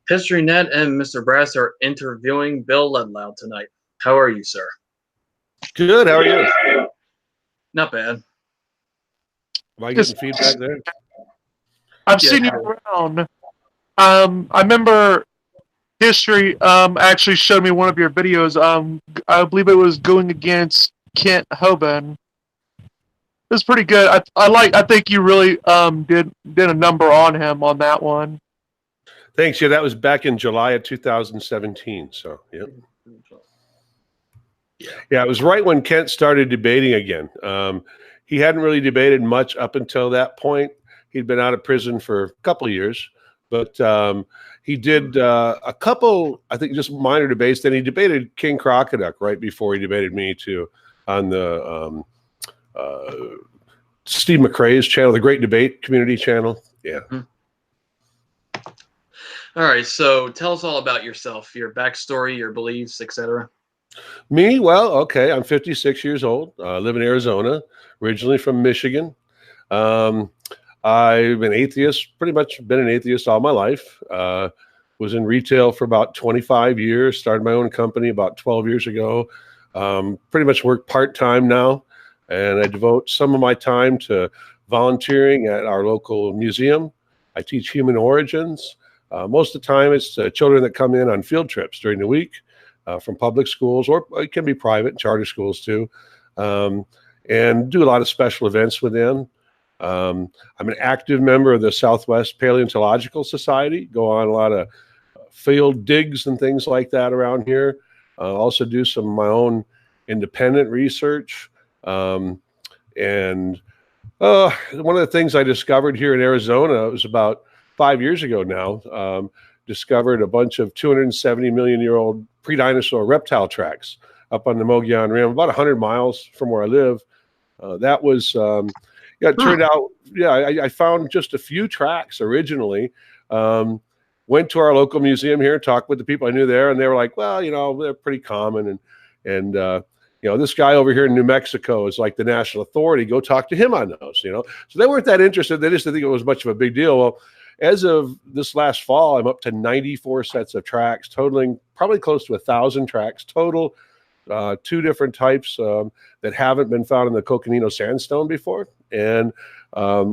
HistoryNet and Mr. Brass are interviewing Bill Ludlow tonight. How are you, sir? Good. How are you? Not bad. Am I getting feedback there? I've seen you around. I remember History actually showed me one of your videos. I believe it was going against Kent Hoban. It was pretty good. I think you really did a number on him on that one. Thanks. Yeah, that was back in July of 2017. So yeah, it was right when Kent started debating again. He hadn't really debated much up until that point. He'd been out of prison for a couple of years, but he did a couple, I think, just minor debates. Then he debated King Crocoduck right before he debated me too on the Steve McRae's channel, the Great Debate Community channel. Yeah. All right, so tell us all about yourself, your backstory, your beliefs, etc. Me? Well, okay. I'm 56 years old. I live in Arizona, originally from Michigan. I've been atheist, pretty much been an atheist all my life. Was in retail for about 25 years, started my own company about 12 years ago. Pretty much work part-time now, and I devote some of my time to volunteering at our local museum. I teach human origins. Most of the time, it's children that come in on field trips during the week from public schools, or it can be private, charter schools too, and do a lot of special events with them. I'm an active member of the Southwest Paleontological Society, go on a lot of field digs and things like that around here. Also do some of my own independent research. And one of the things I discovered here in Arizona, it was about 5 years ago now, discovered a bunch of 270 million year old pre-dinosaur reptile tracks up on the Mogollon Rim, about 100 miles from where I live. That was, it turned out, I found just a few tracks originally. Went to our local museum here and talked with the people I knew there, and they were like, well, they're pretty common. And this guy over here in New Mexico is like the national authority. Go talk to him on those, So they weren't that interested. They just didn't think it was much of a big deal. Well, as of this last fall, I'm up to 94 sets of tracks, totaling probably close to 1,000 tracks total. 2 different types that haven't been found in the Coconino sandstone before. And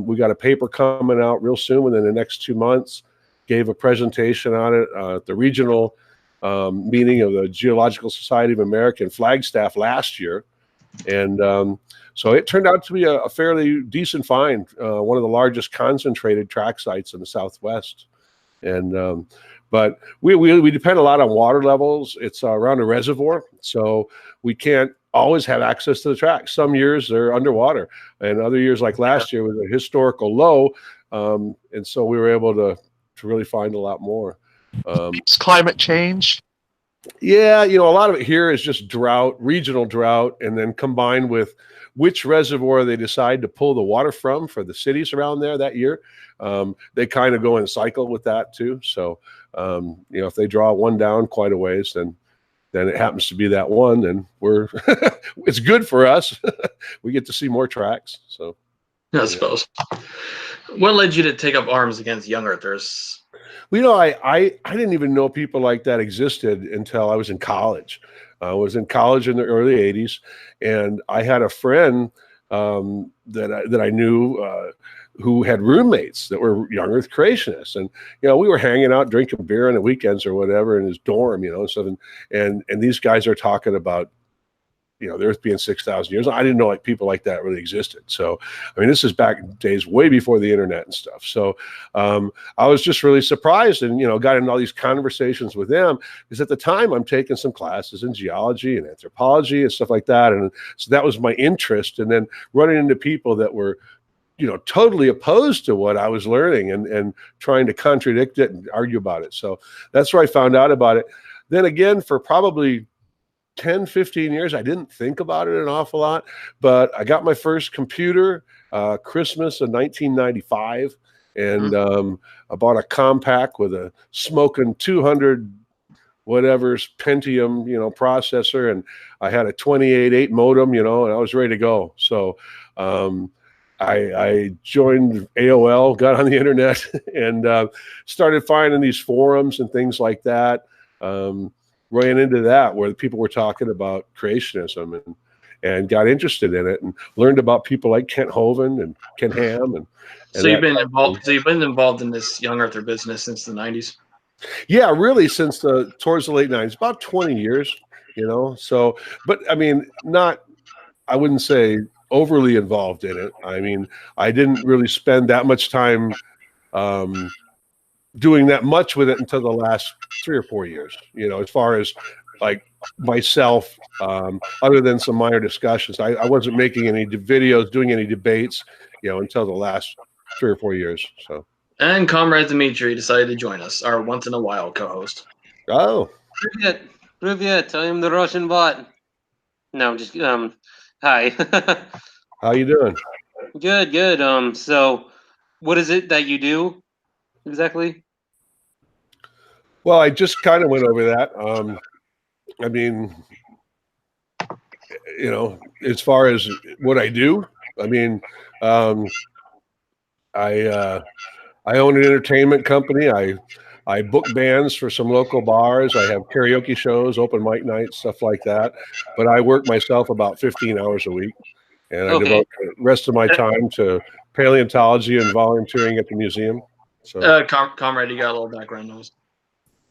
we got a paper coming out real soon within the next 2 months. Gave a presentation on it at the regional meeting of the Geological Society of America in Flagstaff last year. And so it turned out to be a fairly decent find, one of the largest concentrated track sites in the Southwest. And but we depend a lot on water levels. It's around a reservoir, so we can't always have access to the tracks. Some years they're underwater, and other years, like last year, was a historical low, and so we were able to really find a lot more. It's climate change. Yeah, a lot of it here is just drought, regional drought, and then combined with which reservoir they decide to pull the water from for the cities around there that year. They kind of go in a cycle with that too. So, if they draw one down quite a ways, then it happens to be that one, and we're it's good for us. We get to see more tracks. So, I suppose. What led you to take up arms against young earthers? Well, I didn't even know people like that existed until I was in college. I was in college in the early 80s, and I had a friend that I knew who had roommates that were young earth creationists. And, we were hanging out, drinking beer on the weekends or whatever in his dorm, and stuff. And these guys are talking about, the earth being 6,000 years. I didn't know people like that really existed. So, this is back in days way before the internet and stuff. So I was just really surprised and, got into all these conversations with them, because at the time I'm taking some classes in geology and anthropology and stuff like that. And so that was my interest. And then running into people that were, totally opposed to what I was learning and trying to contradict it and argue about it. So that's where I found out about it. Then again, for probably 10, 15 years, I didn't think about it an awful lot, but I got my first computer, Christmas of 1995, and I bought a compact with a smoking 200 whatever's Pentium, processor, and I had a 28.8 modem, and I was ready to go. So I joined AOL, got on the internet, and started finding these forums and things like that. Ran into that where people were talking about creationism and got interested in it and learned about people like Kent Hovind and Ken Ham and So you've that been type of involved. thing. So you've been involved in this young Earther business since the '90s. Yeah, really, since towards the late '90s, about 20 years, you know. So, but I mean, not, I wouldn't say overly involved in it. I mean, I didn't really spend that much time um, doing that much with it until the last 3 or 4 years, you know, as far as like myself, other than some minor discussions. I wasn't making any videos, doing any debates, you know, until the last 3 or 4 years. So, And Comrade Dimitri decided to join us, our once in a while co-host. oh, Привет, привет. I'm the Russian bot. No, just hi. how you doing? Good, good. So, what is it that you do exactly? Well, I just kind of went over that. I mean, you know, as far as what I do, I mean, um, I I own an entertainment company. I book bands for some local bars. I have karaoke shows, open mic nights, stuff like that. But I work myself about 15 hours a week, and I Okay. devote the rest of my time to paleontology and volunteering at the museum. So, Comrade, you got a little background noise.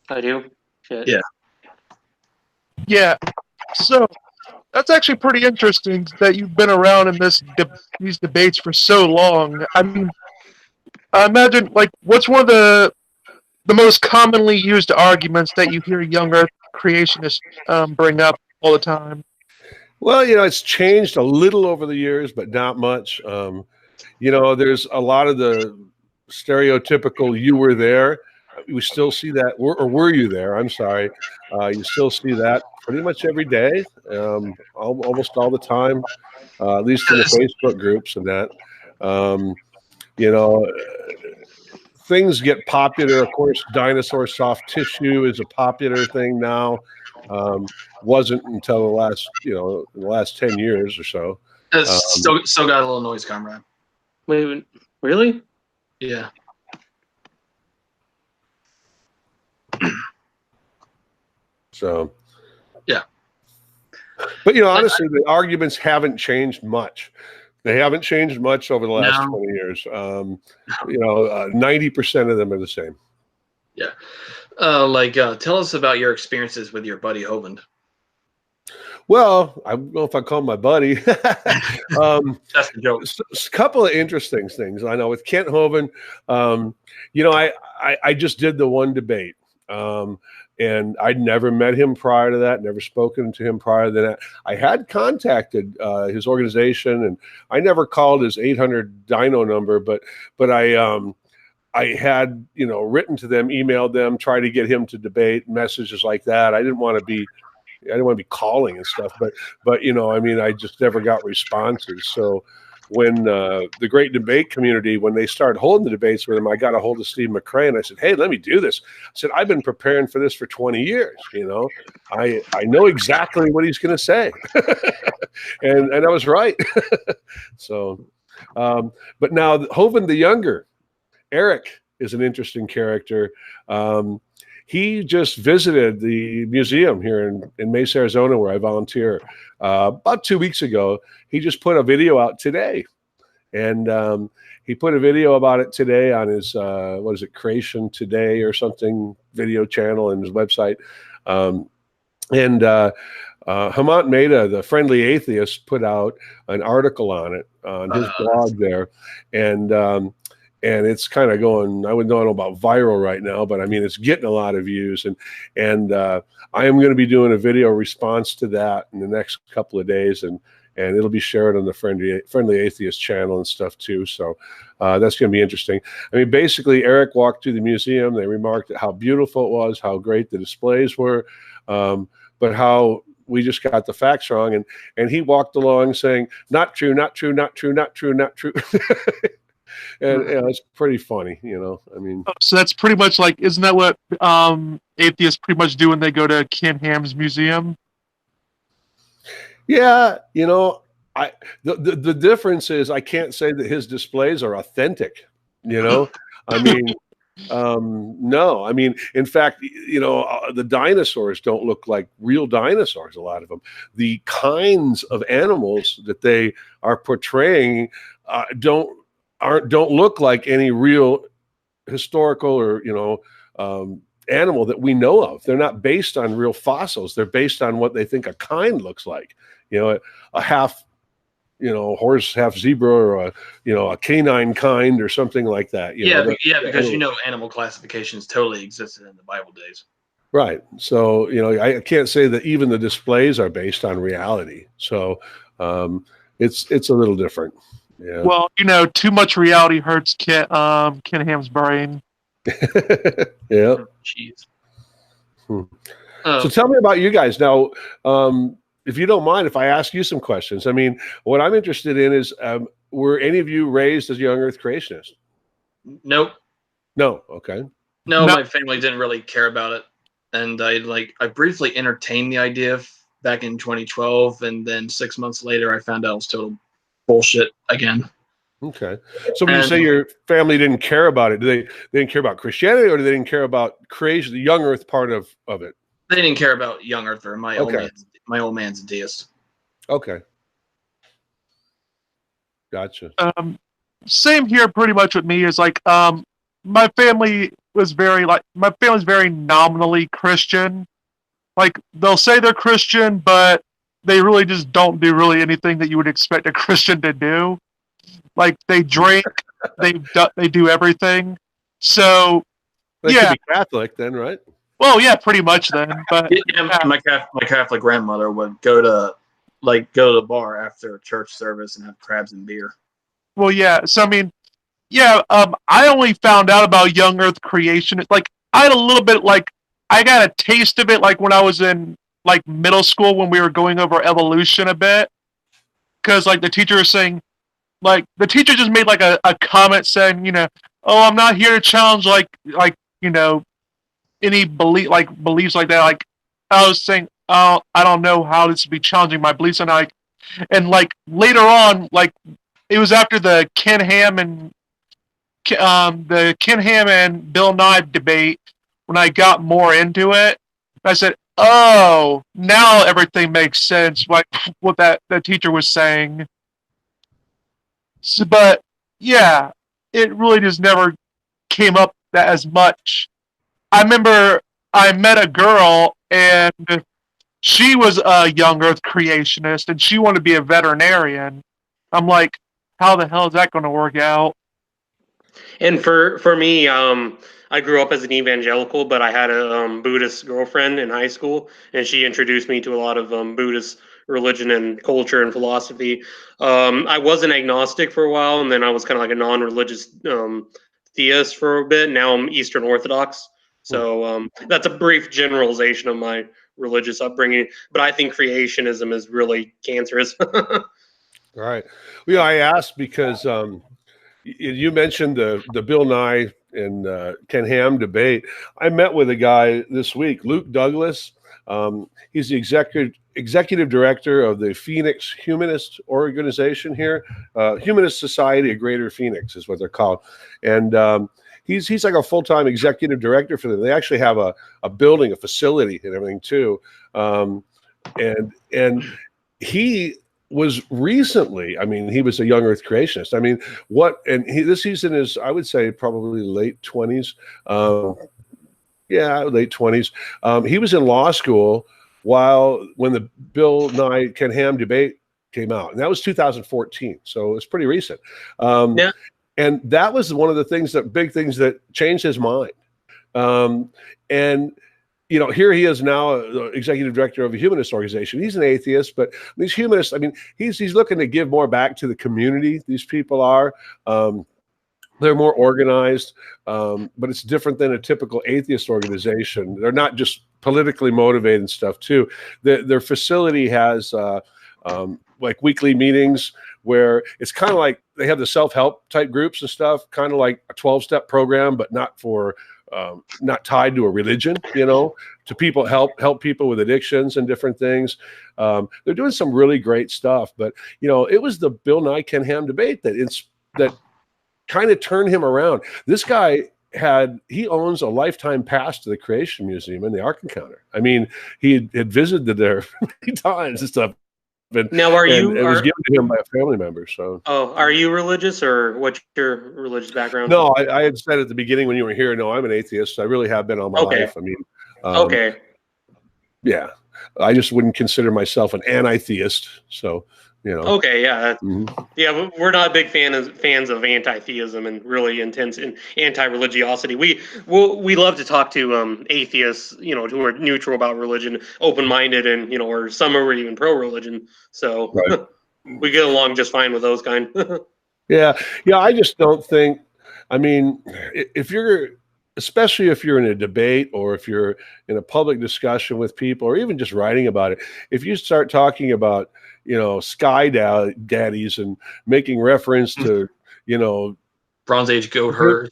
I do. Shit. Yeah. Yeah. So that's actually pretty interesting that you've been around in these debates for so long. I mean, I imagine like what's one of the most commonly used arguments that you hear young Earth creationists bring up all the time? well, you know, it's changed a little over the years, but not much. You know, there's a lot of the stereotypical "you were there." We still see that, or were you there? I'm sorry. You still see that pretty much every day, almost all the time, at least in the Facebook groups and that. Um, you know, things get popular. Of course, dinosaur soft tissue is a popular thing now. Wasn't until the last, you know, the last 10 years or so. Still got a little noise, Comrade. Wait, really? Yeah. So, yeah. But, you know, honestly, the arguments haven't changed much. They haven't changed much over the last 20 years. You know, 90% of them are the same. Yeah. Tell us about your experiences with your buddy Hovind. Well, I don't know if I call him my buddy. That's the joke. A couple of interesting things. I know with Kent Hovind, you know, I just did the one debate. And I'd never met him prior to that, never spoken to him prior to that. I had contacted his organization, and I never called his 800 Dino number, but I had, you know, written to them, emailed them, tried to get him to debate, messages like that. I didn't want to be calling and stuff, but you know, I mean, I just never got responses. So when the great debate community, when they started holding the debates with him, I got a hold of Steve McRae and I said, hey, let me do this. I said, I've been preparing for this for 20 years. You know, I know exactly what he's going to say. and I was right. So, but now Hovind the Younger, Eric, is an interesting character. He just visited the museum here in Mesa, Arizona, where I volunteer. About 2 weeks ago, he just put a video out today. And he put a video about it today on his, what is it, Creation Today or something, video channel and his website. Hemant Mehta, the friendly atheist, put out an article on it on his blog there. And it's kind of going, I wouldn't know about viral right now, but I mean, it's getting a lot of views. And I am going to be doing a video response to that in the next couple of days. And it'll be shared on the friendly atheist channel and stuff too. So that's going to be interesting. I mean, basically, Eric walked through the museum. They remarked at how beautiful it was, how great the displays were, but how we just got the facts wrong. And he walked along saying, not true, not true, not true, not true, not true. And you know, it's pretty funny, you know. I mean, so that's pretty much like, isn't that what atheists pretty much do when they go to Ken Ham's museum? yeah, you know, The difference is I can't say that his displays are authentic. I mean, no, I mean, in fact, the dinosaurs don't look like real dinosaurs. A lot of them, the kinds of animals that they are portraying don't look like any real historical or animal that we know of. They're not based on real fossils. They're based on what they think a kind looks like. A half horse, half zebra, or a canine kind or something like that. Because animal classifications totally existed in the Bible days. Right. So, I can't say that even the displays are based on reality. So it's a little different. Yeah. Well, too much reality hurts Ken Ham's brain. Yeah. Jeez. So tell me about you guys now. If you don't mind, if I ask you some questions, I mean, what I'm interested in is, were any of you raised as young Earth creationists? Nope. No. Okay. No, my family didn't really care about it, and I briefly entertained the idea back in 2012, and then 6 months later, I found out it was total bullshit again. Okay. So when you say your family didn't care about it, they didn't care about Christianity, or they didn't care about creation, the young Earth part of it? They didn't care about young Earth. Or my old man's a deist. Okay. Gotcha. Same here, pretty much with me. Is my family was very nominally Christian. Like, they'll say they're Christian, but they really just don't do really anything that you would expect a Christian to do. Like, they drink, they do everything. So, they could be Catholic then, right? Well, yeah, pretty much then. But my Catholic grandmother would go to the bar after church service and have crabs and beer. Well, yeah. So I mean, yeah. I only found out about young Earth creation. I had a little bit I got a taste of it when I was in middle school when we were going over evolution a bit, because the teacher was saying, the teacher just made a comment saying, oh, I'm not here to challenge any beliefs like that. I was saying, oh, I don't know how this would be challenging my beliefs, and later on, it was after the Ken Ham and Bill Nye debate when I got more into it. I said, oh, now everything makes sense, what that teacher was saying. So, but yeah, it really just never came up that as much. I remember I met a girl, and she was a young Earth creationist, and she wanted to be a veterinarian. I'm like, how the hell is that going to work out? And for me, I grew up as an evangelical, but I had a Buddhist girlfriend in high school, and she introduced me to a lot of Buddhist religion and culture and philosophy. I was an agnostic for a while, and then I was kind of like a non-religious theist for a bit. Now I'm Eastern Orthodox. So that's a brief generalization of my religious upbringing. But I think creationism is really cancerous. Right. Well, I asked because you mentioned the Bill Nye and Ken Ham debate. I met with a guy this week, Luke Douglas. He's the executive director of the Phoenix Humanist Organization here. Humanist Society of Greater Phoenix is what they're called. And he's like a full-time executive director for them. They actually have a building, a facility and everything too. And he was recently, I mean, he was a young Earth creationist. I mean, he's in his, I would say, probably late 20s. Late 20s. He was in law school when the Bill Nye Ken Ham debate came out, and that was 2014. So it's pretty recent. Yeah. And that was one of the big things that changed his mind. And here he is now, executive director of a humanist organization. He's an atheist, but these humanists, I mean, he's looking to give more back to the community. These people are. They're more organized, but it's different than a typical atheist organization. They're not just politically motivated and stuff too. Their facility has weekly meetings where it's kind of like they have the self-help type groups and stuff, kind of like a 12-step program, but not for not tied to a religion, to people, help people with addictions and different things. They're doing some really great stuff, but it was the Bill Nye Ken Ham debate that kind of turned him around. This guy he owns a lifetime pass to the Creation Museum and the Ark Encounter. I mean, he had visited there many times and stuff. Now, it was given to him by a family member. So, are you religious, or what's your religious background? No, I had said at the beginning when you were here, no, I'm an atheist. I really have been all my life. I mean, okay. Yeah, I just wouldn't consider myself an anti-theist. So, Okay, yeah, yeah. We're not big fans of anti-theism and really intense anti-religiosity. We love to talk to atheists, who are neutral about religion, open-minded, and or some are even pro-religion. So right. We get along just fine with those kind. Yeah. I just don't think. I mean, especially if you're in a debate or if you're in a public discussion with people or even just writing about it, if you start talking about sky daddies and making reference to Bronze Age goat herders,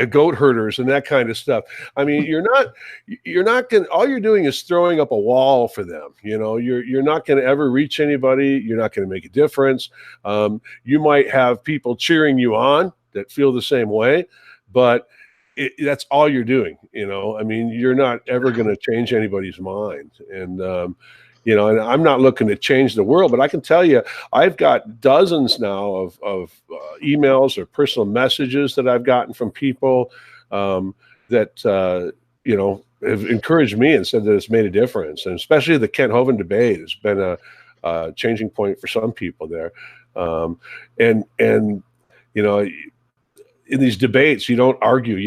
goat herders and that kind of stuff. I mean, you're not going. All you're doing is throwing up a wall for them. You're not going to ever reach anybody. You're not going to make a difference. You might have people cheering you on that feel the same way, but that's all you're doing. I mean, you're not ever going to change anybody's mind. And and I'm not looking to change the world, but I can tell you, I've got dozens now of emails or personal messages that I've gotten from people that have encouraged me and said that it's made a difference. And especially the Kent Hovind debate has been a changing point for some people there. In these debates, you don't argue.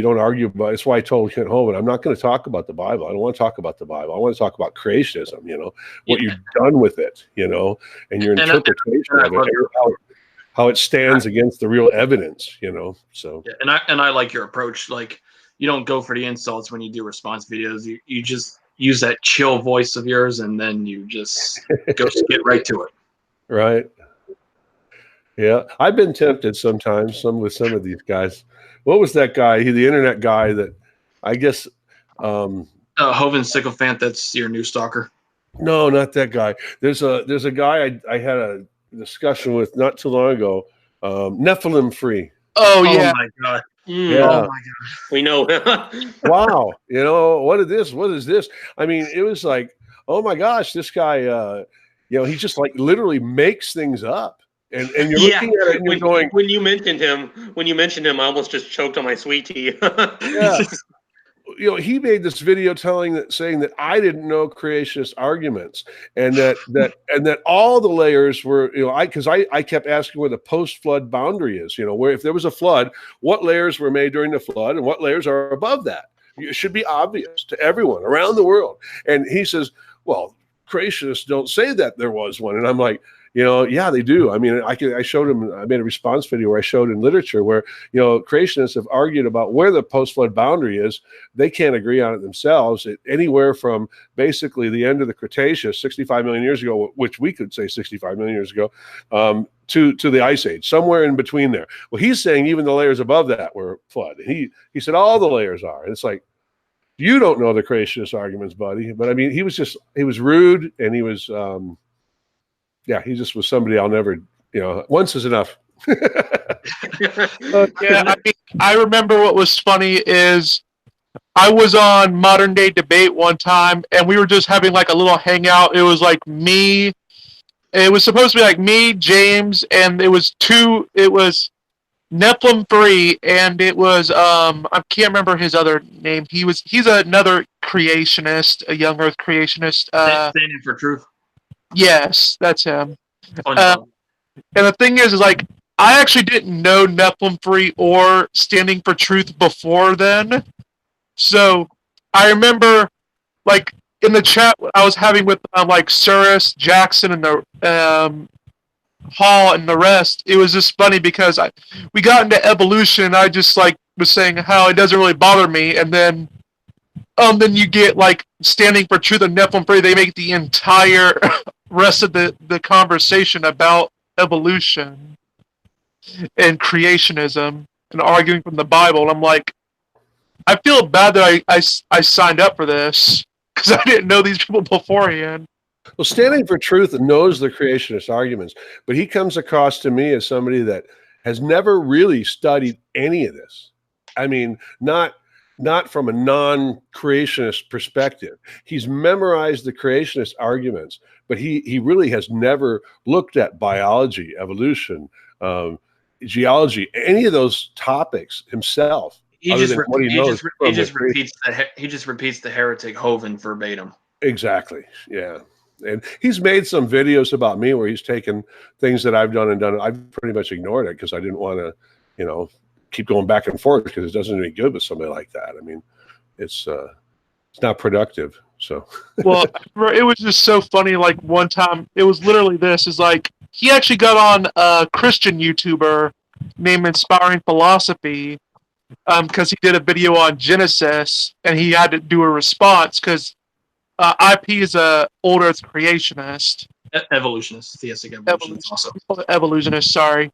About. That's why I told Kent Hovind, I'm not going to talk about the Bible. I don't want to talk about the Bible. I want to talk about creationism. What you've done with it. And your interpretation of it, how it stands against the real evidence. So. Yeah, and I like your approach. Like, you don't go for the insults when you do response videos. You just use that chill voice of yours, and then you just get right to it. Right. Yeah, I've been tempted sometimes. With some of these guys. What was that guy? The internet guy that I guess. Hovind sycophant. That's your new stalker. No, not that guy. There's a guy I had a discussion with not too long ago. Nephilim Free. Oh yeah. Oh my god. Yeah. Oh my god. We know. Wow. What is this? I mean, it was like, oh my gosh, this guy. He just like literally makes things up. And you're looking at it and you're going. When you mentioned him, I almost just choked on my sweet tea. Yeah. He made this video saying that I didn't know creationist arguments, and that all the layers were, because I kept asking where the post-flood boundary is, where if there was a flood, what layers were made during the flood and what layers are above that. It should be obvious to everyone around the world. And he says, well, creationists don't say that there was one. And I'm like, yeah, they do. I mean, I showed him, I made a response video where I showed in literature where, creationists have argued about where the post-flood boundary is. They can't agree on it themselves. Anywhere from basically the end of the Cretaceous, 65 million years ago, which we could say 65 million years ago, to the Ice Age, somewhere in between there. Well, he's saying even the layers above that were flood. He said all the layers are. And it's like, you don't know the creationist arguments, buddy. But I mean, he was rude, and he was, he just was somebody I'll never, once is enough. Yeah, I remember what was funny is I was on Modern Day Debate one time, and we were just having like a little hangout. It was like me. It was supposed to be like me, James, and it was Nephilim Free, and it was I can't remember his other name. He's another creationist, a young Earth creationist. Standing for truth. Yes, that's him. Oh, and the thing is like I actually didn't know Nephilim Free or Standing for Truth before then. So I remember, like in the chat I was having with like Suris, Jackson, and the Hall and the rest, it was just funny because we got into evolution, and I just like was saying how it doesn't really bother me, and then you get like Standing for Truth and Nephilim Free. They make the entire rest of the conversation about evolution and creationism and arguing from the Bible. And I'm like, I feel bad that I signed up for this because I didn't know these people beforehand. Well, Standing for Truth knows the creationist arguments, but he comes across to me as somebody that has never really studied any of this. I mean, not from a non-creationist perspective. He's memorized the creationist arguments, but he really has never looked at biology, evolution, geology, any of those topics himself. He just repeats the heretic Hovind verbatim. Exactly. Yeah. And he's made some videos about me where he's taken things that I've done. I've pretty much ignored it because I didn't want to, keep going back and forth because it doesn't do any good with somebody like that. I mean, it's not productive. So, well, it was just so funny. Like one time, it was literally this: is like he actually got on a Christian YouTuber named Inspiring Philosophy because he did a video on Genesis and he had to do a response because IP is a old Earth creationist, evolutionist, theistic evolutionist, also evolutionist. Sorry,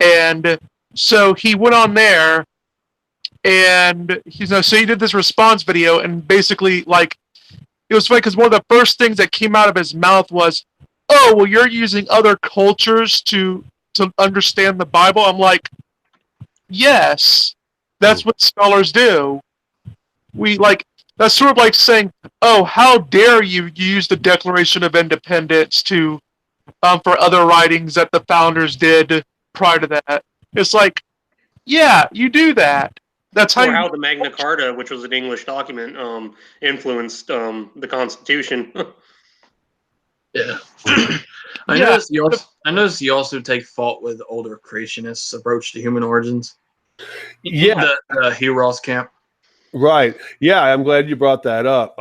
and so he went on there, and so he did this response video, and basically like it was funny because one of the first things that came out of his mouth was, "Oh, well, you're using other cultures to understand the Bible." I'm like, yes, that's what scholars do. That's sort of like saying, "Oh, how dare you use the Declaration of Independence to for other writings that the founders did prior to that." It's like, yeah, you do that. That's how the Magna Carta, which was an English document, influenced the Constitution. Yeah. I noticed you also take fault with older creationists' approach to human origins. Yeah, the Hugh Ross camp. Right. Yeah, I'm glad you brought that up.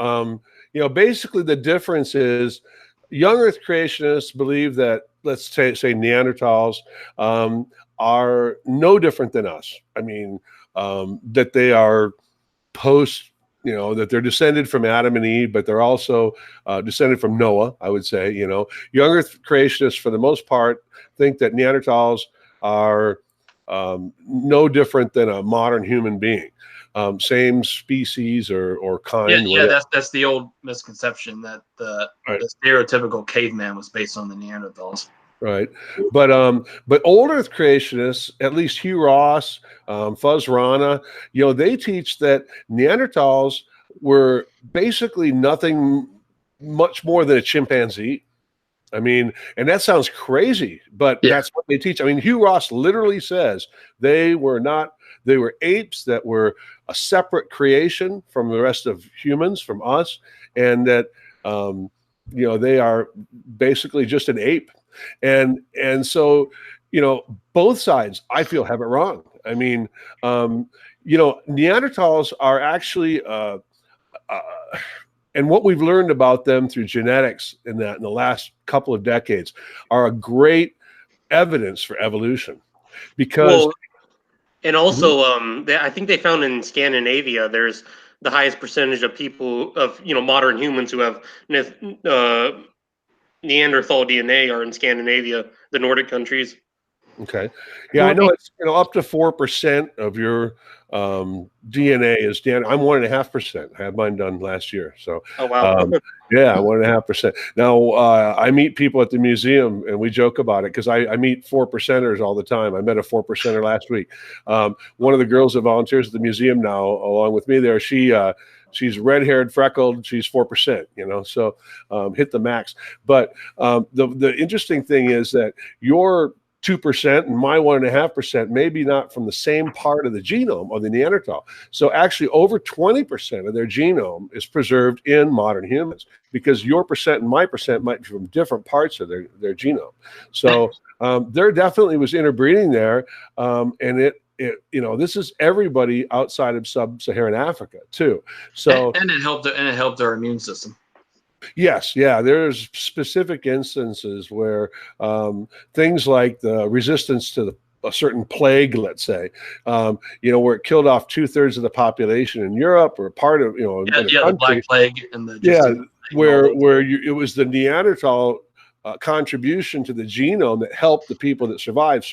Basically the difference is young Earth creationists believe that, let's say Neanderthals are no different than us. I mean, that they are that they're descended from Adam and Eve, but they're also descended from Noah, I would say. Young Earth creationists, for the most part, think that Neanderthals are no different than a modern human being. Same species or kind. Yeah, that's the old misconception that the stereotypical caveman was based on the Neanderthals. Right, but old Earth creationists, at least Hugh Ross, Fuzz Rana, they teach that Neanderthals were basically nothing much more than a chimpanzee. I mean, and that sounds crazy, but that's what they teach. I mean, Hugh Ross literally says they were apes that were a separate creation from the rest of humans, from us, and that they are basically just an ape. And so, both sides, I feel, have it wrong. I mean, Neanderthals are actually, and what we've learned about them through genetics in the last couple of decades are a great evidence for evolution, because. And also, I think they found in Scandinavia, there's the highest percentage of people modern humans who have Neanderthal DNA are in Scandinavia, the Nordic countries. Okay. Yeah, I know it's up to 4% of your DNA is DNA. I'm 1.5%. I had mine done last year. So, oh wow. Yeah, 1.5%. Now, I meet people at the museum and we joke about it because I meet 4%ers all the time. I met a 4%er last week. One of the girls that volunteers at the museum now, along with me there, she's red-haired, freckled. She's 4%, so hit the max. But the interesting thing is that your 2% and my 1.5% maybe not from the same part of the genome of the Neanderthal. So actually over 20% of their genome is preserved in modern humans, because your percent and my percent might be from different parts of their genome. So there definitely was interbreeding there. And this is everybody outside of sub-Saharan Africa too. So and it helped our immune system. Yes, yeah. There's specific instances where things like the resistance to a certain plague, let's say, where it killed off 2/3 of the population in Europe, or part of the Black Plague and the it was the Neanderthal contribution to the genome that helped the people that survive.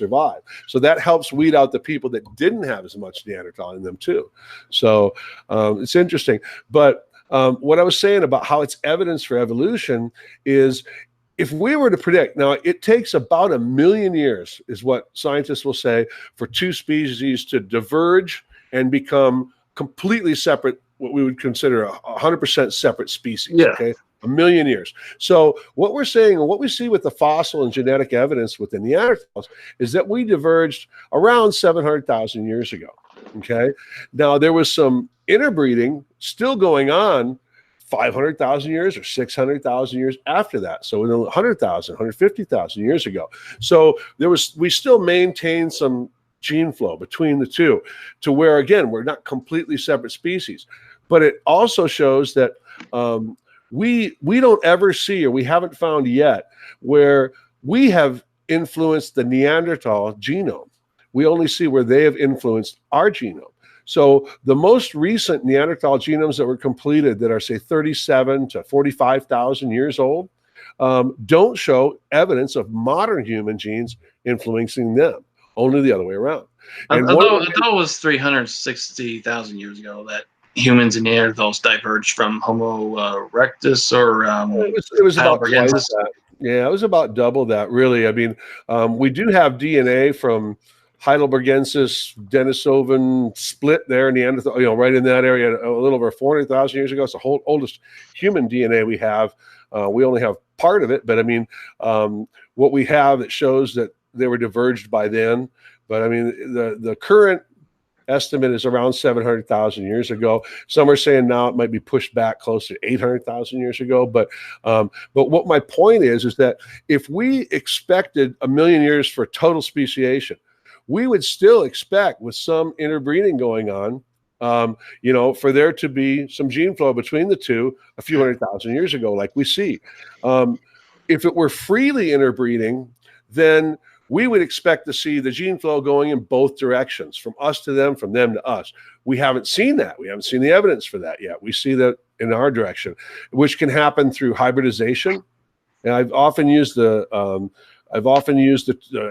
So that helps weed out the people that didn't have as much Neanderthal in them too. So it's interesting. But what I was saying about how it's evidence for evolution is, if we were to predict, now it takes about 1 million years, is what scientists will say, for two species to diverge and become completely separate, what we would consider 100% separate species. Yeah. Okay, 1 million years. So what we're saying, and what we see with the fossil and genetic evidence with the Neanderthals, is that we diverged around 700,000 years ago. Okay, now there was some interbreeding still going on 500,000 years or 600,000 years after that. So 100,000, 150,000 years ago. So we still maintain some gene flow between the two, to where, again, we're not completely separate species. But it also shows that we don't ever see, or we haven't found yet, where we have influenced the Neanderthal genome. We only see where they have influenced our genome. So the most recent Neanderthal genomes that were completed, that are, say, 37 to 45,000 years old, don't show evidence of modern human genes influencing them. Only the other way around. I thought it was 360,000 years ago that humans and Neanderthals diverged from Homo erectus, or it was about twice Heidelbergensis. that. Yeah, it was about double that, really. I mean, we do have DNA from Heidelbergensis, Denisovan split there, Neanderthal, right in that area, a little over 400,000 years ago. It's the whole oldest human DNA we have. We only have part of it, but I mean, what we have that shows that they were diverged by then. But I mean, the current estimate is around 700,000 years ago. Some are saying now it might be pushed back closer to 800,000 years ago. But what my point is that if we expected 1 million years for total speciation, we would still expect, with some interbreeding going on, for there to be some gene flow between the two a few 100,000 years ago, like we see. If it were freely interbreeding, then we would expect to see the gene flow going in both directions, from us to them, from them to us. We haven't seen that. We haven't seen the evidence for that yet. We see that in our direction, which can happen through hybridization. And I've often used the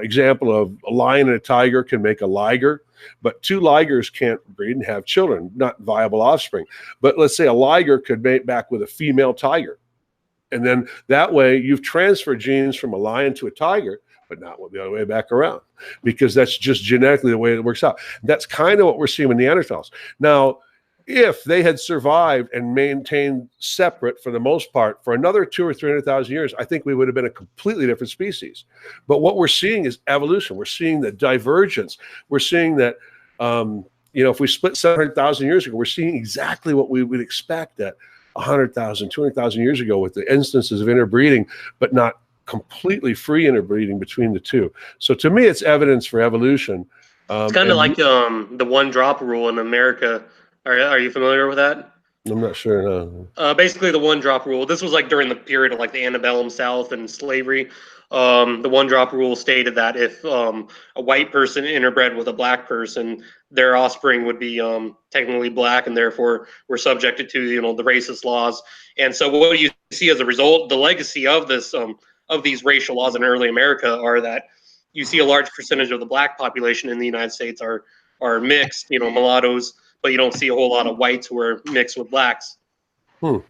example of a lion and a tiger can make a liger, but two ligers can't breed and have children, not viable offspring. But let's say a liger could mate back with a female tiger. And then that way you've transferred genes from a lion to a tiger, but not the other way back around, because that's just genetically the way it works out. That's kind of what we're seeing with Neanderthals. Now, if they had survived and maintained separate for the most part for another 200,000 or 300,000 years, I think we would have been a completely different species. But what we're seeing is evolution. We're seeing the divergence. We're seeing that, if we split 700,000 years ago, we're seeing exactly what we would expect at 100,000, 200,000 years ago, with the instances of interbreeding, but not completely free interbreeding between the two. So to me, it's evidence for evolution. It's kind of like the one drop rule in America. Are you familiar with that? I'm not sure. No. Basically, the one drop rule. This was like during the period of like the antebellum South and slavery. The one drop rule stated that if a white person interbred with a black person, their offspring would be technically black, and therefore were subjected to the racist laws. And so what you see as a result, the legacy of this of these racial laws in early America are that you see a large percentage of the black population in the United States are mixed, mulattoes, but you don't see a whole lot of whites who are mixed with blacks. And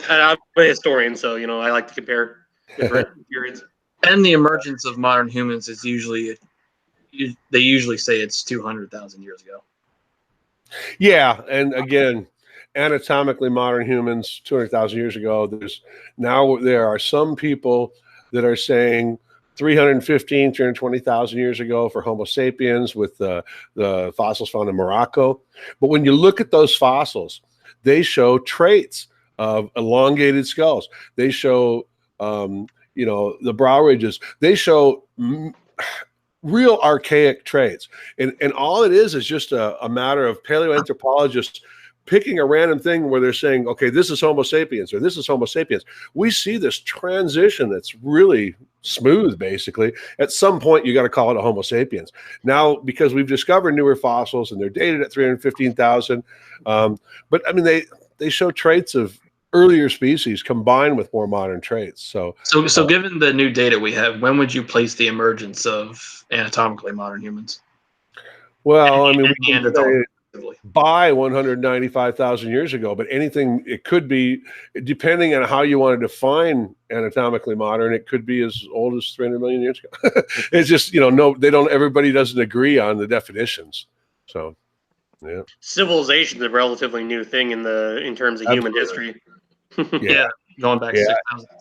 I'm a historian, so I like to compare different periods. And the emergence of modern humans is they usually say it's 200,000 years ago. Yeah, and again, anatomically modern humans 200,000 years ago. There are some people that are saying 320,000 years ago for Homo sapiens, with the fossils found in Morocco. But when you look at those fossils, they show traits of elongated skulls. They show, the brow ridges. They show real archaic traits. And all it is just a matter of paleoanthropologists picking a random thing where they're saying, okay, this is Homo sapiens or this is Homo sapiens. We see this transition that's really smooth, basically. At some point, you got to call it a Homo sapiens. Now, because we've discovered newer fossils and they're dated at 315,000, but I mean, they show traits of earlier species combined with more modern traits. So given the new data we have, when would you place the emergence of anatomically modern humans? Well, I mean, we can Neanderthals. say by 195,000 years ago, but anything, it could be, depending on how you want to define anatomically modern, it could be as old as 300 million years ago. It's just, no, everybody doesn't agree on the definitions. So, yeah. Civilization is a relatively new thing in terms of human history. Yeah, going back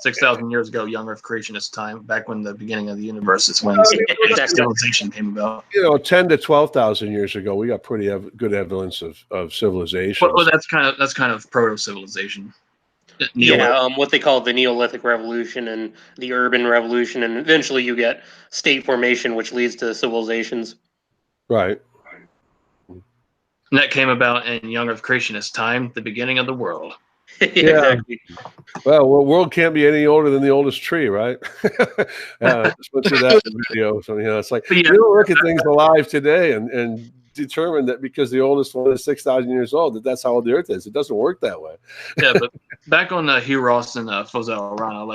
6,000 years ago, young Earth creationist time, back when the beginning of the universe is when civilization came about. 10 to 12,000 years ago, we got pretty good evidence of civilization. Well, that's kind of proto-civilization. Yeah, what they call the Neolithic Revolution and the Urban Revolution, and eventually you get state formation, which leads to civilizations. Right. And that came about in young Earth creationist time, the beginning of the world. Exactly. Well, the world can't be any older than the oldest tree, right? Especially that video. So, it's like, you don't look at things alive today and determine that because the oldest one is 6,000 years old, that's how old the Earth is. It doesn't work that way. Yeah, but back on Hugh Ross and Fozell Rana,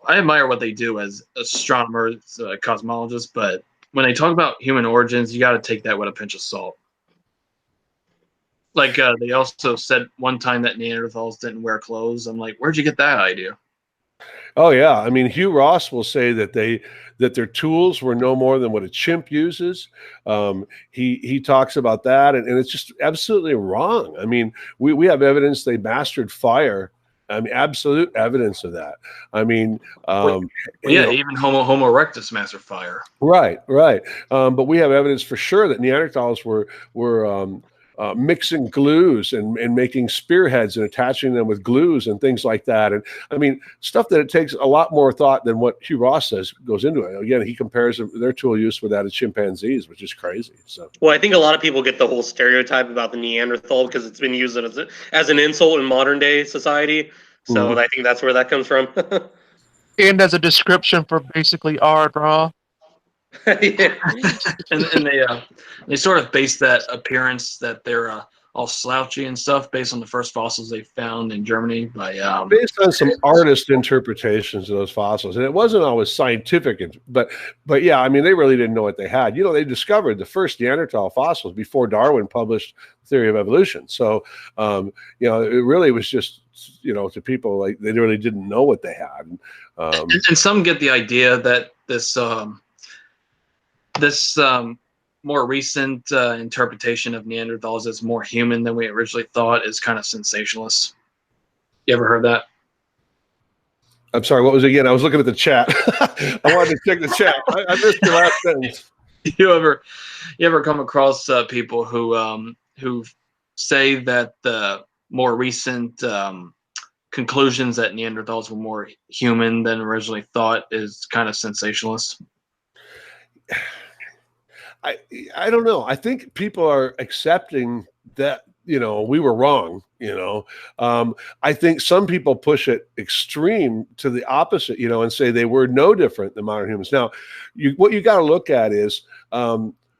I admire what they do as astronomers, cosmologists, but when they talk about human origins, you got to take that with a pinch of salt. They also said one time that Neanderthals didn't wear clothes. I'm like, where'd you get that idea? Oh yeah, I mean, Hugh Ross will say that their tools were no more than what a chimp uses. He talks about that, and it's just absolutely wrong. I mean, we have evidence they mastered fire. I mean, absolute evidence of that. I mean, even Homo erectus mastered fire. Right. But we have evidence for sure that Neanderthals were mixing glues and making spearheads and attaching them with glues and things like that. And I mean, stuff that it takes a lot more thought than what Hugh Ross says goes into it. Again, he compares their tool use with that of chimpanzees, which is crazy. So, well, I think a lot of people get the whole stereotype about the Neanderthal because it's been used as an insult in modern day society. So I think that's where that comes from. And as a description for basically art, raw. and they sort of base that appearance that they're all slouchy and stuff based on the first fossils they found in Germany by based on some artist interpretations of those fossils, and it wasn't always scientific, but yeah, I mean, they really didn't know what they had. They discovered the first Neanderthal fossils before Darwin published Theory of Evolution. So it really was just to people like they really didn't know what they had. And some get the idea that this more recent interpretation of Neanderthals as more human than we originally thought is kind of sensationalist. You ever heard that? I'm sorry, what was it again? I was looking at the chat. I wanted to check the chat. I missed your last sentence. You ever come across people who say that the more recent conclusions that Neanderthals were more human than originally thought is kind of sensationalist? I don't know. I think people are accepting that, we were wrong, I think some people push it extreme to the opposite, and say they were no different than modern humans. Now, what you got to look at is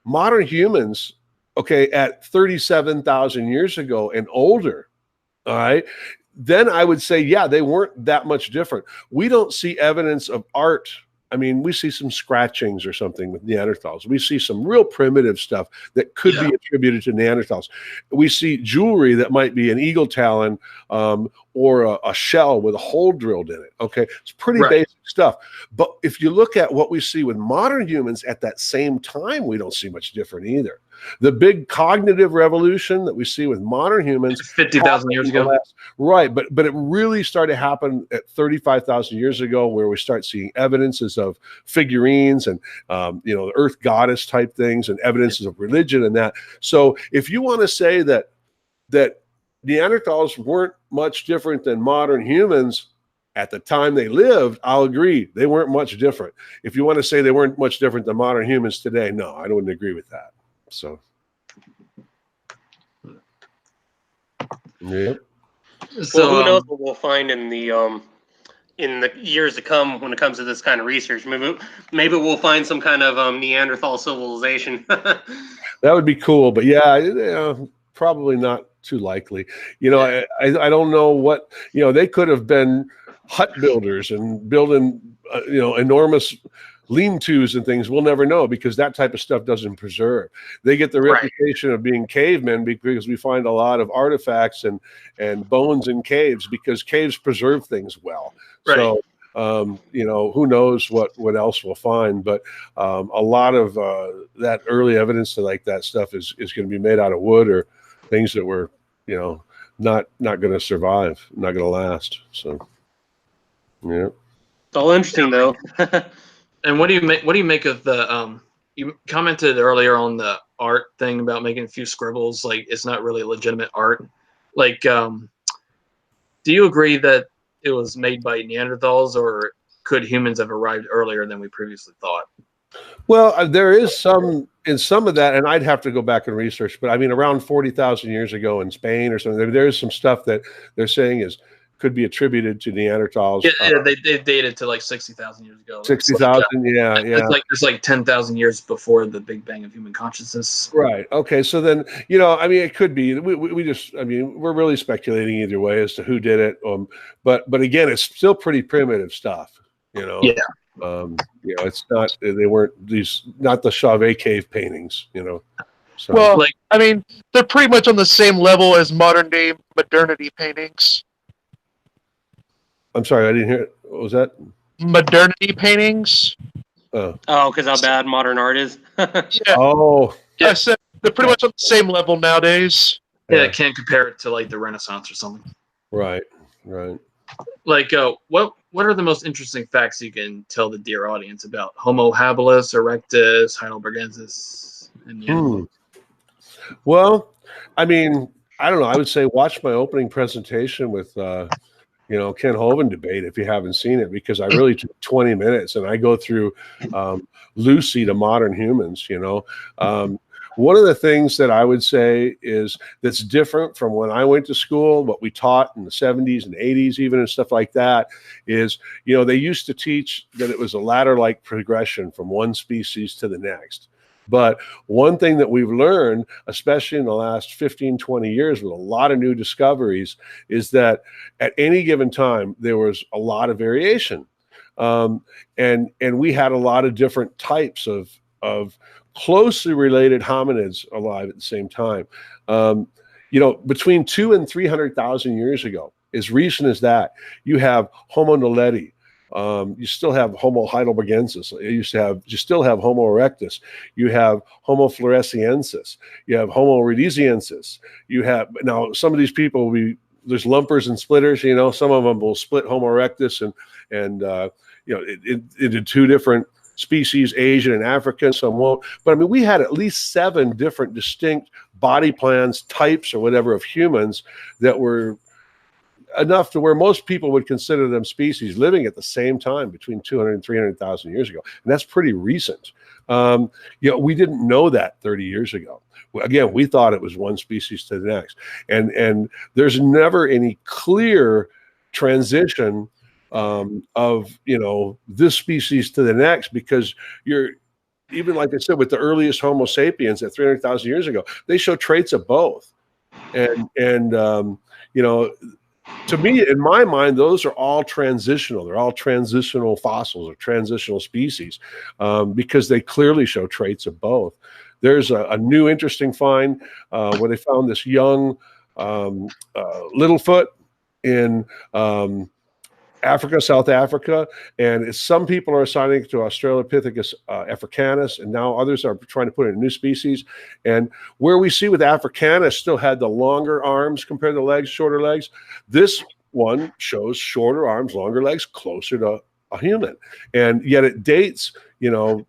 modern humans, at 37,000 years ago and older, all right, then I would say, yeah, they weren't that much different. We don't see evidence of art. I mean, we see some scratchings or something with Neanderthals. We see some real primitive stuff that could be attributed to Neanderthals. We see jewelry that might be an eagle talon or a shell with a hole drilled in it. Okay, it's pretty basic stuff. But if you look at what we see with modern humans at that same time, we don't see much different either. The big cognitive revolution that we see with modern humans 50,000 years ago. Right, but it really started to happen at 35,000 years ago, where we start seeing evidences of figurines and the earth goddess type things and evidences of religion and that. So if you want to say that Neanderthals weren't much different than modern humans at the time they lived, I'll agree. They weren't much different. If you want to say they weren't much different than modern humans today, no, I wouldn't agree with that. So, yeah. So who knows what we'll find in the years to come when it comes to this kind of research? Maybe we'll find some kind of Neanderthal civilization. That would be cool, but yeah, probably not too likely. You know, I don't know what, you know, they could have been hut builders and building, you know, enormous lean-tos and things. We'll never know, because that type of stuff doesn't preserve. They get the reputation of being cavemen because we find a lot of artifacts and bones in caves, because caves preserve things well. So, you know, who knows what else we'll find, but a lot of that early evidence to like that stuff is going to be made out of wood or things that were, you know, not going to survive, not going to last. So, yeah. It's all interesting though. And what do you make of the you commented earlier on the art thing about making a few scribbles, like it's not really legitimate art. Like, do you agree that it was made by Neanderthals, or could humans have arrived earlier than we previously thought? Well, there is some in some of that, and I'd have to go back and research, but I mean, around 40,000 years ago in Spain or something, there is some stuff that they're saying could be attributed to Neanderthals. Yeah, they dated to like 60,000 years ago. 60,000, yeah. It's like 10,000 years before the Big Bang of human consciousness. Right. Okay. So then, you know, I mean, it could be. We just, I mean, we're really speculating either way as to who did it. But again, it's still pretty primitive stuff. You know. Yeah. You know, it's not. They weren't not the Chauvet cave paintings. You know. So. Well, like, I mean, they're pretty much on the same level as modern day modernity paintings. I'm sorry, I didn't hear it. What was that? Modernity paintings. Oh, because how bad modern art is. Yeah. Oh, I said they're pretty much on the same level nowadays. Yeah, I can't compare it to like the Renaissance or something. Right. Like, what are the most interesting facts you can tell the dear audience about Homo habilis, erectus, heidelbergensis, and Well, I mean, I don't know. I would say watch my opening presentation with you know, Ken Hovind debate if you haven't seen it, because I really took 20 minutes and I go through Lucy to modern humans. You know, one of the things that I would say is that's different from when I went to school, what we taught in the 70s and 80s, even, and stuff like that, is, you know, they used to teach that it was a ladder-like progression from one species to the next. But one thing that we've learned, especially in the last 15, 20 years with a lot of new discoveries, is that at any given time, there was a lot of variation. And we had a lot of different types of closely related hominids alive at the same time. You know, between 200,000 and 300,000 years ago, as recent as that, you have Homo naledi. You still have Homo heidelbergensis. You still have Homo erectus. You have Homo floresiensis. You have Homo rhodesiensis. You have, now some of these people there's lumpers and splitters. You know, some of them will split Homo erectus and you know, into two different species, Asian and African. Some won't. But I mean, we had at least 7 different distinct body plans, types, or whatever of humans that were enough to where most people would consider them species living at the same time between 200 and 300,000 years ago. And that's pretty recent. You know, we didn't know that 30 years ago. Again, we thought it was one species to the next. And there's never any clear transition of, you know, this species to the next, because you're, even like I said, with the earliest Homo sapiens at 300,000 years ago, they show traits of both. And you know, to me, in my mind, those are all transitional. They're all transitional fossils or transitional species, because they clearly show traits of both. There's a new interesting find where they found this young Littlefoot in Africa, South Africa, and some people are assigning it to Australopithecus africanus, and now others are trying to put in a new species. And where we see with Africanus still had the longer arms compared to legs, shorter legs, this one shows shorter arms, longer legs, closer to a human, and yet it dates, you know,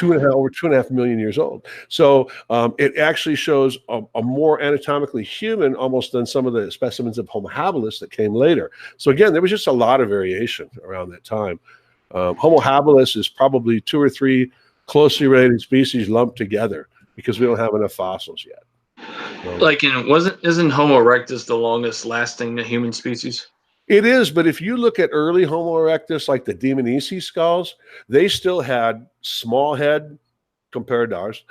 over 2.5 million years old. So it actually shows a more anatomically human almost than some of the specimens of Homo habilis that came later. So again, there was just a lot of variation around that time. Homo habilis is probably 2 or 3 closely related species lumped together because we don't have enough fossils yet. So, like, isn't Homo erectus the longest lasting human species? it is, but if you look at early Homo erectus, like the Dmanisi skulls, they still had small head, compared to ours.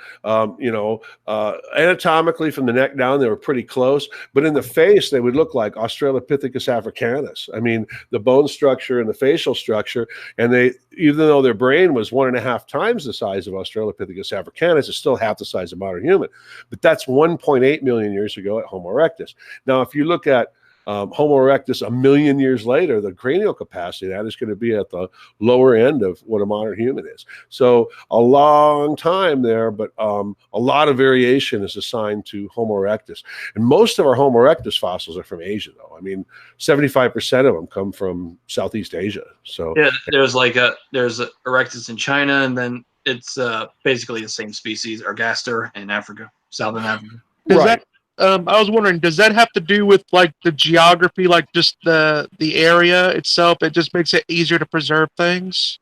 Anatomically from the neck down, they were pretty close, but in the face, they would look like Australopithecus africanus. I mean, the bone structure and the facial structure, and even though their brain was 1.5 times the size of Australopithecus africanus, it's still half the size of modern human. But that's 1.8 million years ago at Homo erectus. Now, if you look at Homo erectus 1 million years later, the cranial capacity, that is going to be at the lower end of what a modern human is. So a long time there, but a lot of variation is assigned to Homo erectus. And most of our Homo erectus fossils are from Asia, though. I mean, 75% of them come from Southeast Asia. So yeah, there's erectus in China, and then it's basically the same species, Ergaster, in Africa, Southern Africa. Right. I was wondering, does that have to do with like the geography, like just the area itself? It just makes it easier to preserve things.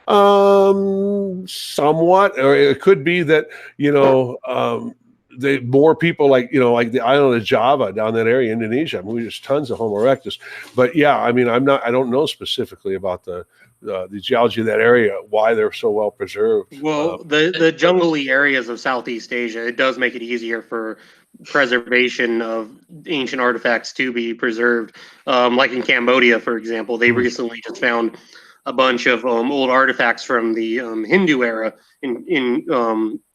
Somewhat, or it could be that more people like the island of Java down that area, Indonesia. I mean, there's tons of Homo erectus, but yeah, I mean, I don't know specifically about the geology of that area, why they're so well preserved. Well, the jungly areas of Southeast Asia, it does make it easier for preservation of ancient artifacts to be preserved. Like in Cambodia, for example, they recently just found a bunch of old artifacts from the Hindu era in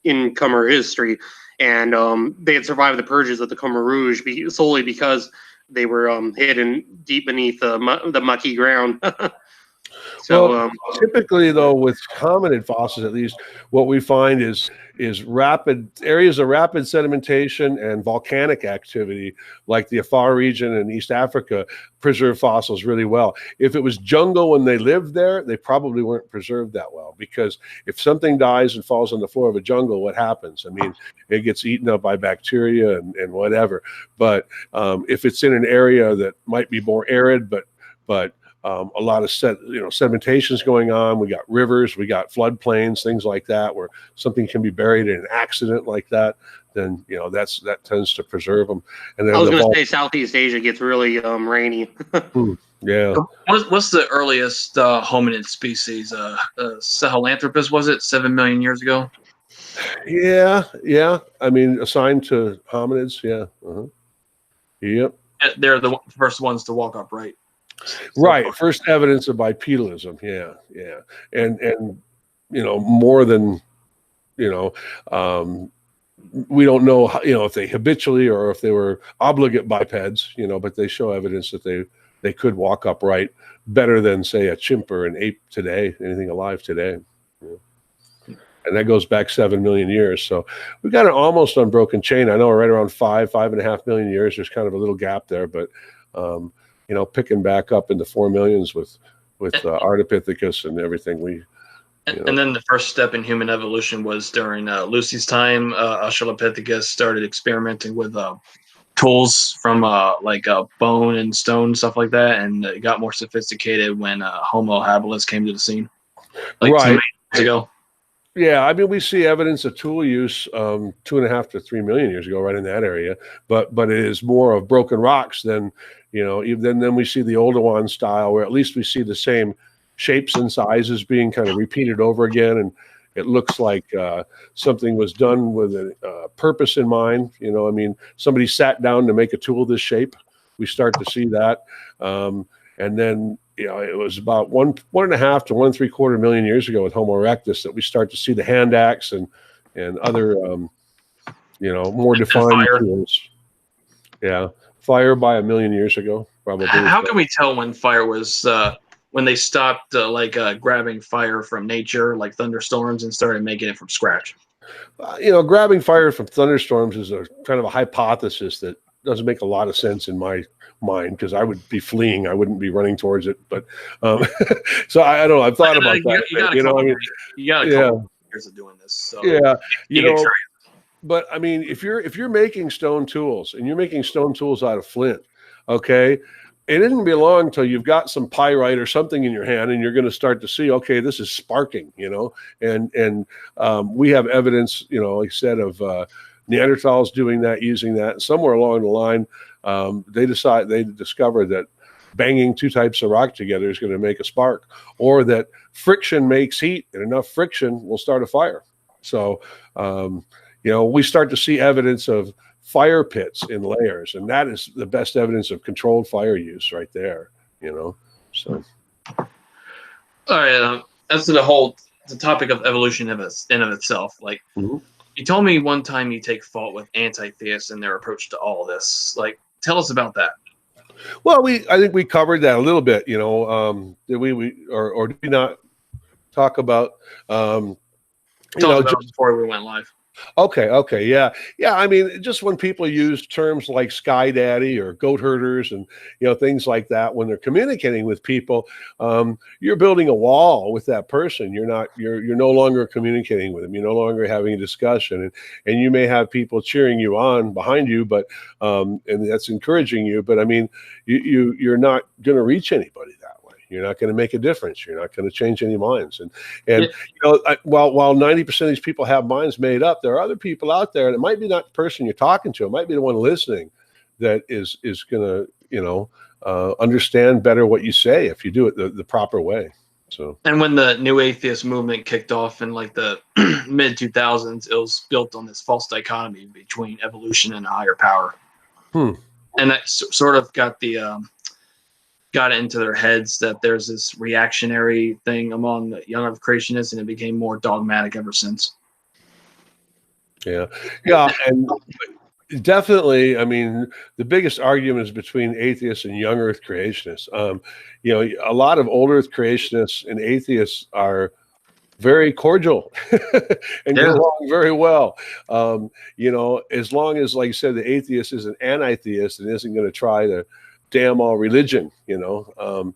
Khmer history, and they had survived the purges of the Khmer Rouge solely because they were hidden deep beneath the mucky ground. So typically, though, with hominid fossils, at least, what we find is rapid areas of rapid sedimentation and volcanic activity, like the Afar region in East Africa, preserve fossils really well. If it was jungle when they lived there, they probably weren't preserved that well, because if something dies and falls on the floor of a jungle, what happens? I mean, it gets eaten up by bacteria and whatever. But if it's in an area that might be more arid, but a lot of sedimentation is going on. We got rivers, we got floodplains, things like that, where something can be buried in an accident like that. Then that tends to preserve them. And then I was going to say Southeast Asia gets really rainy. Yeah. What's the earliest hominid species? Sahelanthropus, was it 7 million years ago? Yeah. I mean, assigned to hominids. Yeah. Yep. They're the first ones to walk upright. Right. First evidence of bipedalism. Yeah. And more than, we don't know, if they habitually or if they were obligate bipeds, but they show evidence that they could walk upright better than, say, a chimp or an ape today, anything alive today. And that goes back 7 million years. So we've got an almost unbroken chain. I know we're right around 5.5 million years. There's kind of a little gap there, but, picking back up into 4 millions with Ardipithecus and everything. And then the first step in human evolution was during Lucy's time. Australopithecus started experimenting with tools from like bone and stone, stuff like that, and it got more sophisticated when Homo habilis came to the scene, like 2 million years ago. Yeah, I mean, we see evidence of tool use 2.5 to 3 million years ago, right in that area. But it is more of broken rocks than, then we see the Oldowan style, where at least we see the same shapes and sizes being kind of repeated over again, and it looks like something was done with a purpose in mind. I mean, somebody sat down to make a tool this shape. We start to see that, and then. It was about 1.5 to 1.75 million years ago with Homo erectus that we start to see the hand axe and other, more defined tools. Yeah, fire by 1 million years ago, probably. How can we tell when fire was when they stopped grabbing fire from nature, like thunderstorms, and started making it from scratch? Grabbing fire from thunderstorms is a kind of a hypothesis that doesn't make a lot of sense in my mind, because I would be fleeing. I wouldn't be running towards it. But so I don't know. I've thought about that. You got a couple years of doing this. So yeah, but I mean, if you're making stone tools and you're making stone tools out of flint, okay, it isn't be long until you've got some pyrite or something in your hand, and you're going to start to see, okay, this is sparking, and we have evidence, like I said, of Neanderthals doing that, using that. And somewhere along the line, they discovered that banging two types of rock together is going to make a spark, or that friction makes heat, and enough friction will start a fire. So, we start to see evidence of fire pits in layers, and that is the best evidence of controlled fire use right there. So. All right. As to the topic of evolution in of itself, like you told me one time you take fault with anti-theists and their approach to all this. Like, tell us about that. Well, I think we covered that a little bit. Did or did we not talk about? Talked about it before we went live. Okay, yeah. I mean, just when people use terms like sky daddy or goat herders and things like that, when they're communicating with people, you're building a wall with that person. You're no longer communicating with them. You're no longer having a discussion, and you may have people cheering you on behind you, but and that's encouraging you. But I mean, you're not going to reach anybody that way. You're not going to make a difference. You're not going to change any minds. And while 90% of these people have minds made up, there are other people out there, and it might be not the person you're talking to. It might be the one listening that is going to understand better what you say if you do it the proper way. So. And when the new atheist movement kicked off in like the mid 2000s, it was built on this false dichotomy between evolution and a higher power. And that sort of got it into their heads that there's this reactionary thing among the young earth creationists, and it became more dogmatic ever since. Yeah, and definitely, I mean, the biggest argument is between atheists and young earth creationists. A lot of old earth creationists and atheists are very cordial and get along very well. As long as, like you said, the atheist is an anti-theist and isn't going to try to damn all religion, and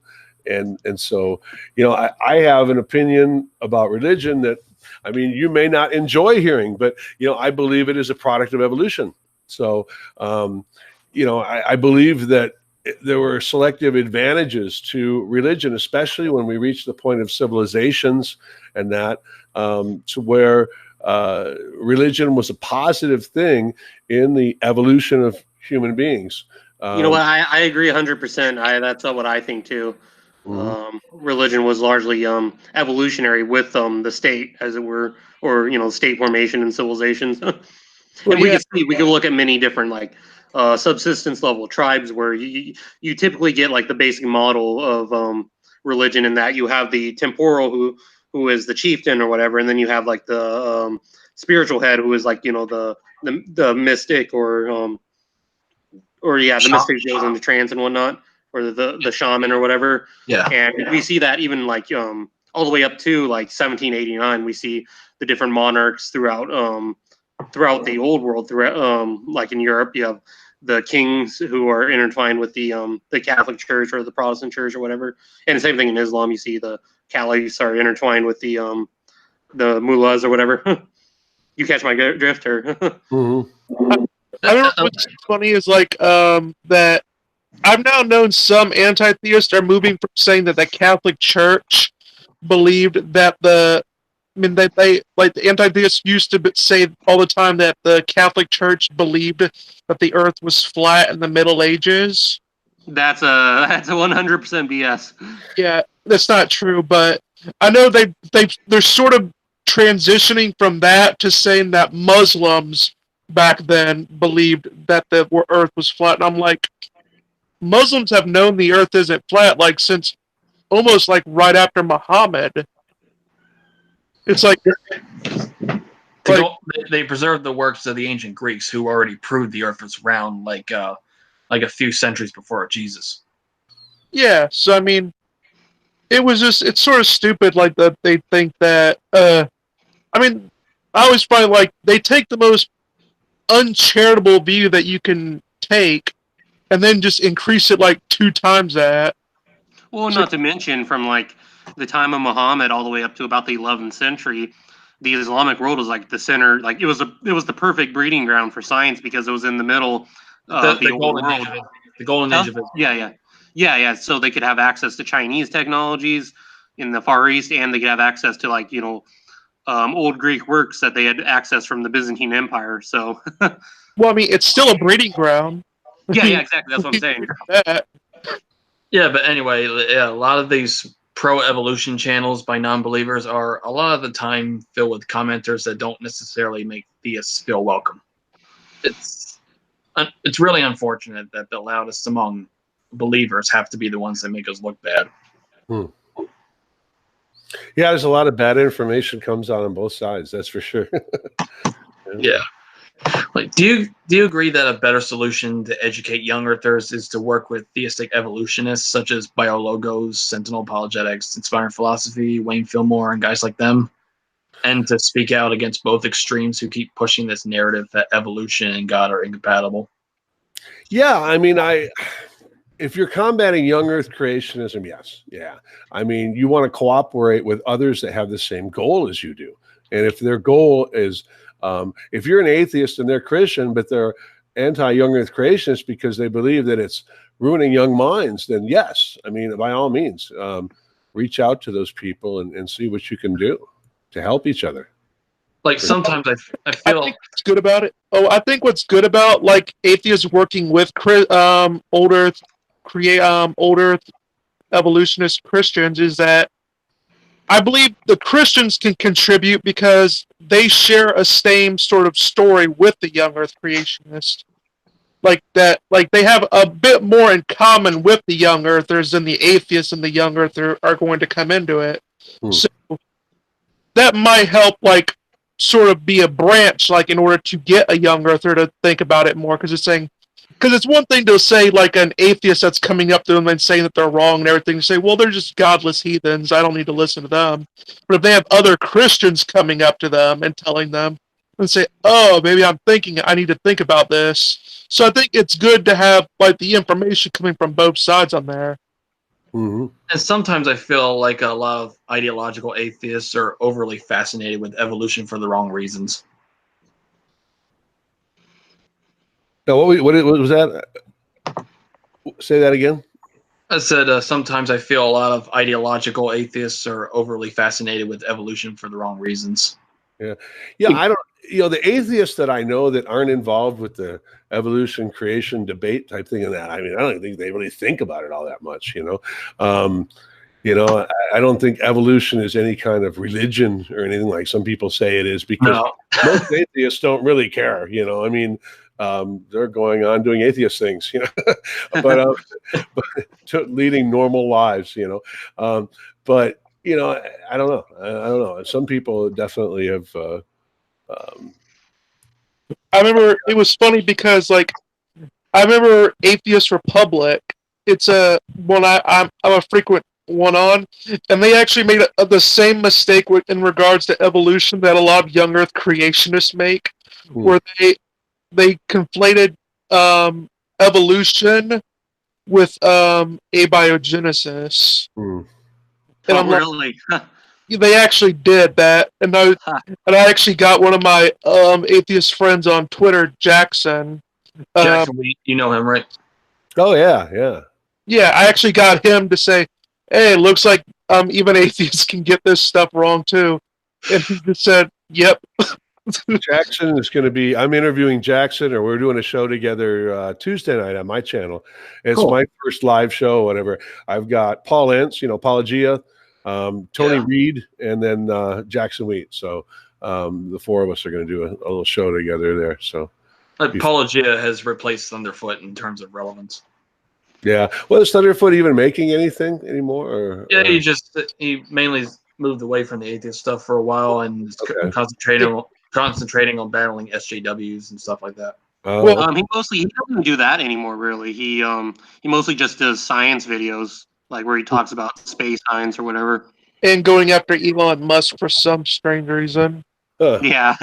so I have an opinion about religion that, I mean, you may not enjoy hearing, but I believe it is a product of evolution. So I believe that there were selective advantages to religion, especially when we reach the point of civilizations and that, to where religion was a positive thing in the evolution of human beings. You know what? I agree 100%. That's what I think too. Religion was largely evolutionary with the state, as it were, or state formation and civilizations. And we can look at many different subsistence level tribes where you typically get like the basic model of religion, in that you have the temporal who is the chieftain or whatever, and then you have like the spiritual head who is like the mystic the mystic goes into trance and whatnot, or the shaman or whatever. Yeah. And we see that even like all the way up to like 1789, we see the different monarchs throughout the old world. Like in Europe, you have the kings who are intertwined with the Catholic Church or the Protestant Church or whatever. And the same thing in Islam, you see the caliphs are intertwined with the mullahs or whatever. You catch my drift, or? I don't know what's funny is that I've now known some anti-theists are moving from saying that the Catholic Church believed that the anti-theists used to say all the time that the Catholic Church believed that the Earth was flat in the Middle Ages. That's a 100% BS. Yeah, that's not true, but I know they're sort of transitioning from that to saying that Muslims back then believed that the Earth was flat, and I'm like, Muslims have known the Earth isn't flat since almost right after Muhammad. It's like they preserved the works of the ancient Greeks, who already proved the Earth was round, like a few centuries before Jesus. Yeah, so I mean, it's sort of stupid, that they think that. I mean, I always find they take the most uncharitable view that you can take, and then just increase it 2 times that. Well, not to mention from the time of Muhammad all the way up to about the 11th century, the Islamic world was the center. It was the perfect breeding ground for science, because it was in the middle of the old world. The golden age of it. Yeah. So they could have access to Chinese technologies in the Far East, and they could have access to old Greek works that they had access from the Byzantine Empire. So, well, I mean, it's still a breeding ground. Yeah, exactly. That's what I'm saying. Yeah, but anyway, a lot of these pro-evolution channels by non-believers are a lot of the time filled with commenters that don't necessarily make theists feel welcome. It's really unfortunate that the loudest among believers have to be the ones that make us look bad. Yeah, there's a lot of bad information comes out on both sides. That's for sure. Yeah. Like, do you agree that a better solution to educate young earthers is to work with theistic evolutionists such as Biologos, Sentinel Apologetics, Inspiring Philosophy, Wayne Fillmore, and guys like them, and to speak out against both extremes who keep pushing this narrative that evolution and God are incompatible? Yeah, I mean, if you're combating young Earth creationism, yes, yeah. I mean, you want to cooperate with others that have the same goal as you do, and if their goal is if you're an atheist and they're Christian, but they're anti-young Earth creationists because they believe that it's ruining young minds, then yes, I mean, by all means, reach out to those people and see what you can do to help each other. Like, sometimes I feel... I think what's good about it. I think what's good about like atheists working with old Earth evolutionist Christians is that I believe the Christians can contribute because they share a same sort of story with the young Earth creationists. Like that, like they have a bit more in common with the young Earthers than the atheists and the young Earther are going to come into it. So that might help, like, sort of be a branch, like, in order to get a young Earther to think about it more, because it's one thing to say, like, an atheist that's coming up to them and saying that they're wrong and everything, to say, well, they're just godless heathens, I don't need to listen to them. But if they have other Christians coming up to them and telling them, and say, oh, maybe I need to think about this. So I think it's good to have, like, the information coming from both sides on there. Mm-hmm. And sometimes I feel like a lot of ideological atheists are overly fascinated with evolution for the wrong reasons. Now, what was that? Say that again. I said sometimes I feel a lot of ideological atheists are overly fascinated with evolution for the wrong reasons. Yeah. I don't. The atheists that I know that aren't involved with the evolution creation debate type thing, and that, I mean, I don't think they really think about it all that much. I don't think evolution is any kind of religion or anything like some people say it is, because most atheists don't really care. I mean, they're going on doing atheist things, but leading normal lives, but I don't know. I don't know. Some people definitely have. I remember it was funny because, like, I remember Atheist Republic. It's a one I'm a frequent one on, and they actually made the same mistake in regards to evolution that a lot of young Earth creationists make, where they conflated evolution with abiogenesis. And I'm really? They actually did that, and I actually got one of my atheist friends on Twitter, Jackson. Jackson, you know him, right? Oh yeah. Yeah, I actually got him to say, "Hey, it looks like even atheists can get this stuff wrong too," and he just said, "Yep." Jackson is going to be. I'm interviewing Jackson, or we're doing a show together Tuesday night on my channel. It's my first live show, whatever. I've got Paul Entz, Apologia, Tony Reed, and then Jackson Wheat. So the four of us are going to do a little show together there. So Apologia has replaced Thunderfoot in terms of relevance. Yeah. Well, is Thunderfoot even making anything anymore? He mainly moved away from the atheist stuff for a while and is concentrating on battling SJWs and stuff like that. He doesn't do that anymore, really. He mostly just does science videos, like where he talks about space science or whatever. And going after Elon Musk for some strange reason. Yeah.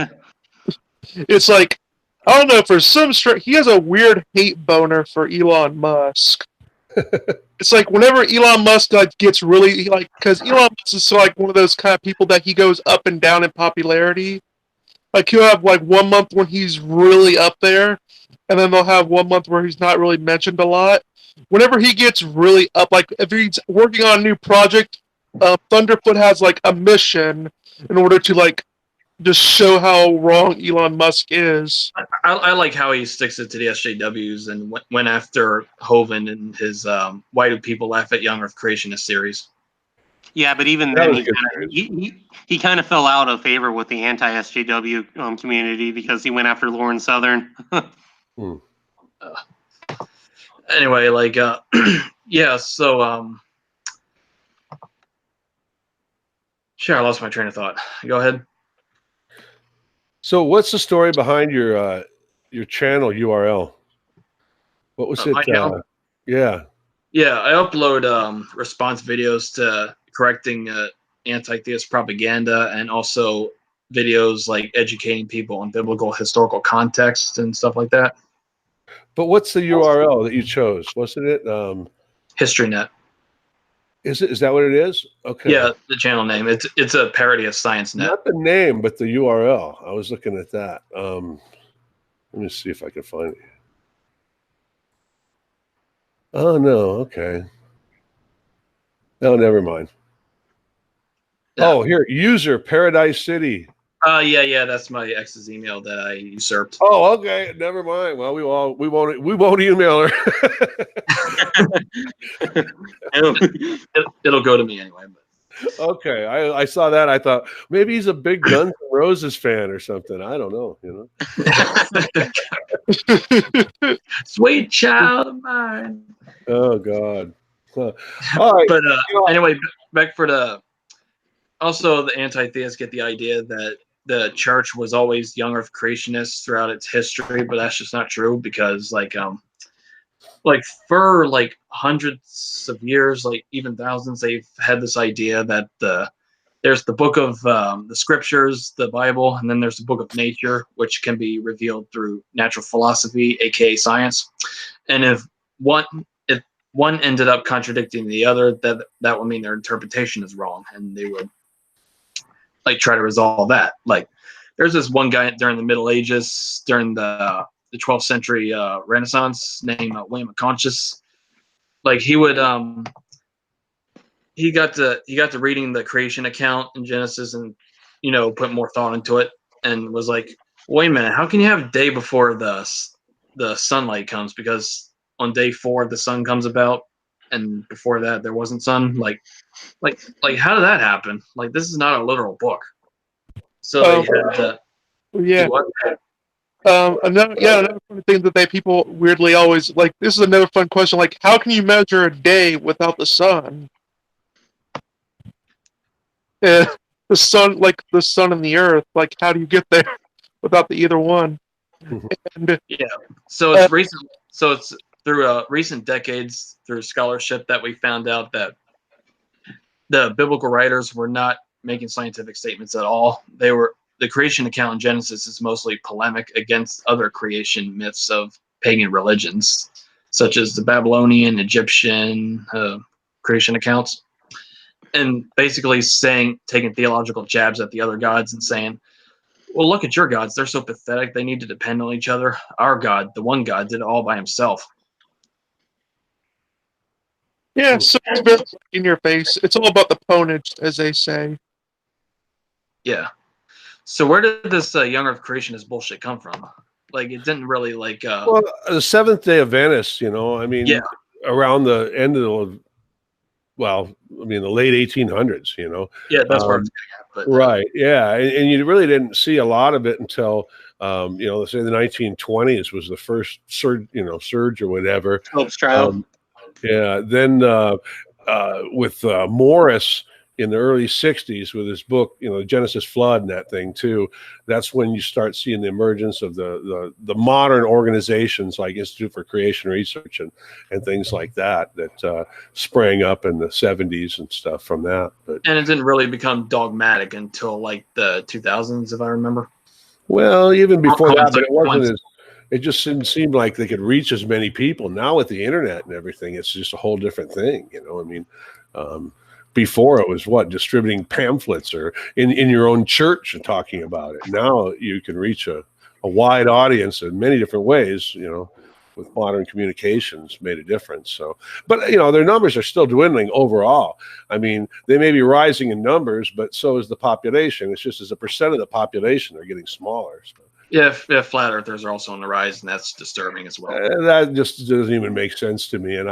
It's like, I don't know, for some he has a weird hate boner for Elon Musk. It's like whenever Elon Musk gets really, because Elon Musk is one of those kind of people that he goes up and down in popularity. Like, he'll have 1 month when he's really up there, and then they'll have 1 month where he's not really mentioned a lot. Whenever he gets really up, if he's working on a new project, Thunderfoot has a mission in order to just show how wrong Elon Musk is. I like how he sticks it to the SJWs and went after Hovind and his Why Do People Laugh at Young Earth Creationist series. Yeah, but even That then, was a good series. he kind of fell out of favor with the anti-SJW community because he went after Lauren Southern. Anyway, like, yeah. So, sure, I lost my train of thought. Go ahead. So, what's the story behind your channel URL? What was My it? channel? Yeah. Yeah, I upload response videos to correcting anti-theist propaganda, and also videos like educating people on biblical historical context and stuff like that. But what's the URL that you chose? Wasn't it? HistoryNet. Is that what it is? Okay. Yeah, the channel name. It's a parody of ScienceNet. Not the name, but the URL. I was looking at that. Let me see if I can find it. Oh no. Okay. Oh, never mind. Yeah. Oh, here, user Paradise City. Yeah, that's my ex's email that I usurped. Oh, okay, never mind. Well, we won't email her. It'll go to me anyway. But. Okay, I saw that. I thought maybe he's a big Guns N' Roses fan or something. I don't know. Sweet child of mine. Oh God. All right. But anyway, back for the. Also, the anti-theists get the idea that the church was always young Earth creationists throughout its history, but that's just not true because, like for like hundreds of years, like even thousands, they've had this idea that there's the book of the scriptures, the Bible, and then there's the book of nature, which can be revealed through natural philosophy, aka science. And if one ended up contradicting the other, that would mean their interpretation is wrong, and they would like try to resolve that. Like there's this one guy during the Middle Ages, during the 12th century Renaissance, named William Conscious. Like he would he got to reading the creation account in Genesis and put more thought into it, and was like, wait a minute, how can you have day before the sunlight comes? Because on day 4 the sun comes about, and before that there wasn't sun. Like how did that happen? Like this is not a literal book. So they had yeah. Another fun thing that people weirdly always like. This is another fun question. Like, how can you measure a day without the sun? Yeah, the sun and the earth. Like, how do you get there without the either one? And, yeah. So it's recent. So it's through recent decades, through scholarship, that we found out that the biblical writers were not making scientific statements at all. The creation account in Genesis is mostly polemic against other creation myths of pagan religions, such as the Babylonian, Egyptian creation accounts, and basically taking theological jabs at the other gods and saying, well, look at your gods. They're so pathetic. They need to depend on each other. Our God, the one God, did it all by himself. Yeah, so it's very in your face. It's all about the ponage, as they say. Yeah. So where did this young Earth creationist bullshit come from? Like, it didn't really like. Well, the Seventh-day Adventists, I mean, yeah, around the end of the late 1800s, Yeah, that's where it's getting at. But, right. Yeah, and you really didn't see a lot of it until let's say the 1920s was the first surge or whatever. Phillips trial. Yeah. Then with Morris in the early 60s with his book, Genesis Flood and that thing too, that's when you start seeing the emergence of the modern organizations like Institute for Creation Research and things like that sprang up in the 70s and stuff from that. And it didn't really become dogmatic until like the 2000s, if I remember. Well, even before that, but it just didn't seem like they could reach as many people. Now with the internet and everything, it's just a whole different thing. Before it was distributing pamphlets or in your own church and talking about it. Now you can reach a wide audience in many different ways, with modern communications made a difference. So, but their numbers are still dwindling overall. I mean, they may be rising in numbers, but so is the population. It's just as a percent of the population, they're getting smaller. So. Yeah, flat earthers are also on the rise, and that's disturbing as well. That just doesn't even make sense to me. And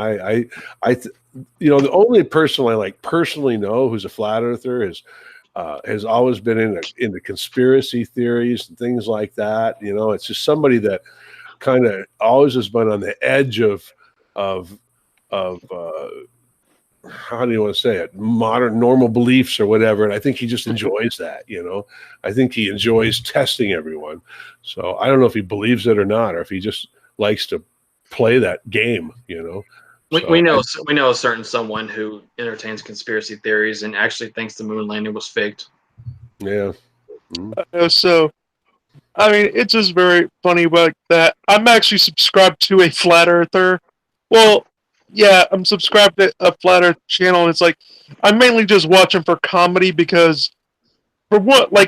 the only person I personally know who's a flat earther has always been into conspiracy theories and things like that. It's just somebody that kind of always has been on the edge of how do you want to say it, modern normal beliefs or whatever. And I think he just enjoys that. I think he enjoys testing everyone. So I don't know if he believes it or not, or if he just likes to play that game. We know a certain someone who entertains conspiracy theories and actually thinks the moon landing was faked. Yeah. So, I mean, it's just very funny about that. I'm actually subscribed to a flat earther. Well, yeah, I'm subscribed to a flat earth channel, and it's like I'm mainly just watching for comedy because, for what, when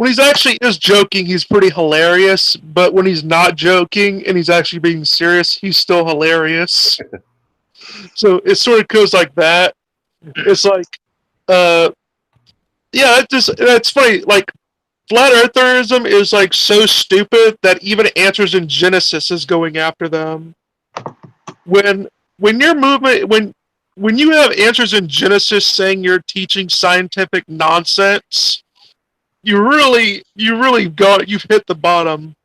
he's actually is joking, he's pretty hilarious. But when he's not joking and he's actually being serious, he's still hilarious. So it sort of goes like that. It's like, yeah, that's funny. Like, flat eartherism is so stupid that even Answers in Genesis is going after them. When your movement, when you have Answers in Genesis saying you're teaching scientific nonsense, you've hit the bottom.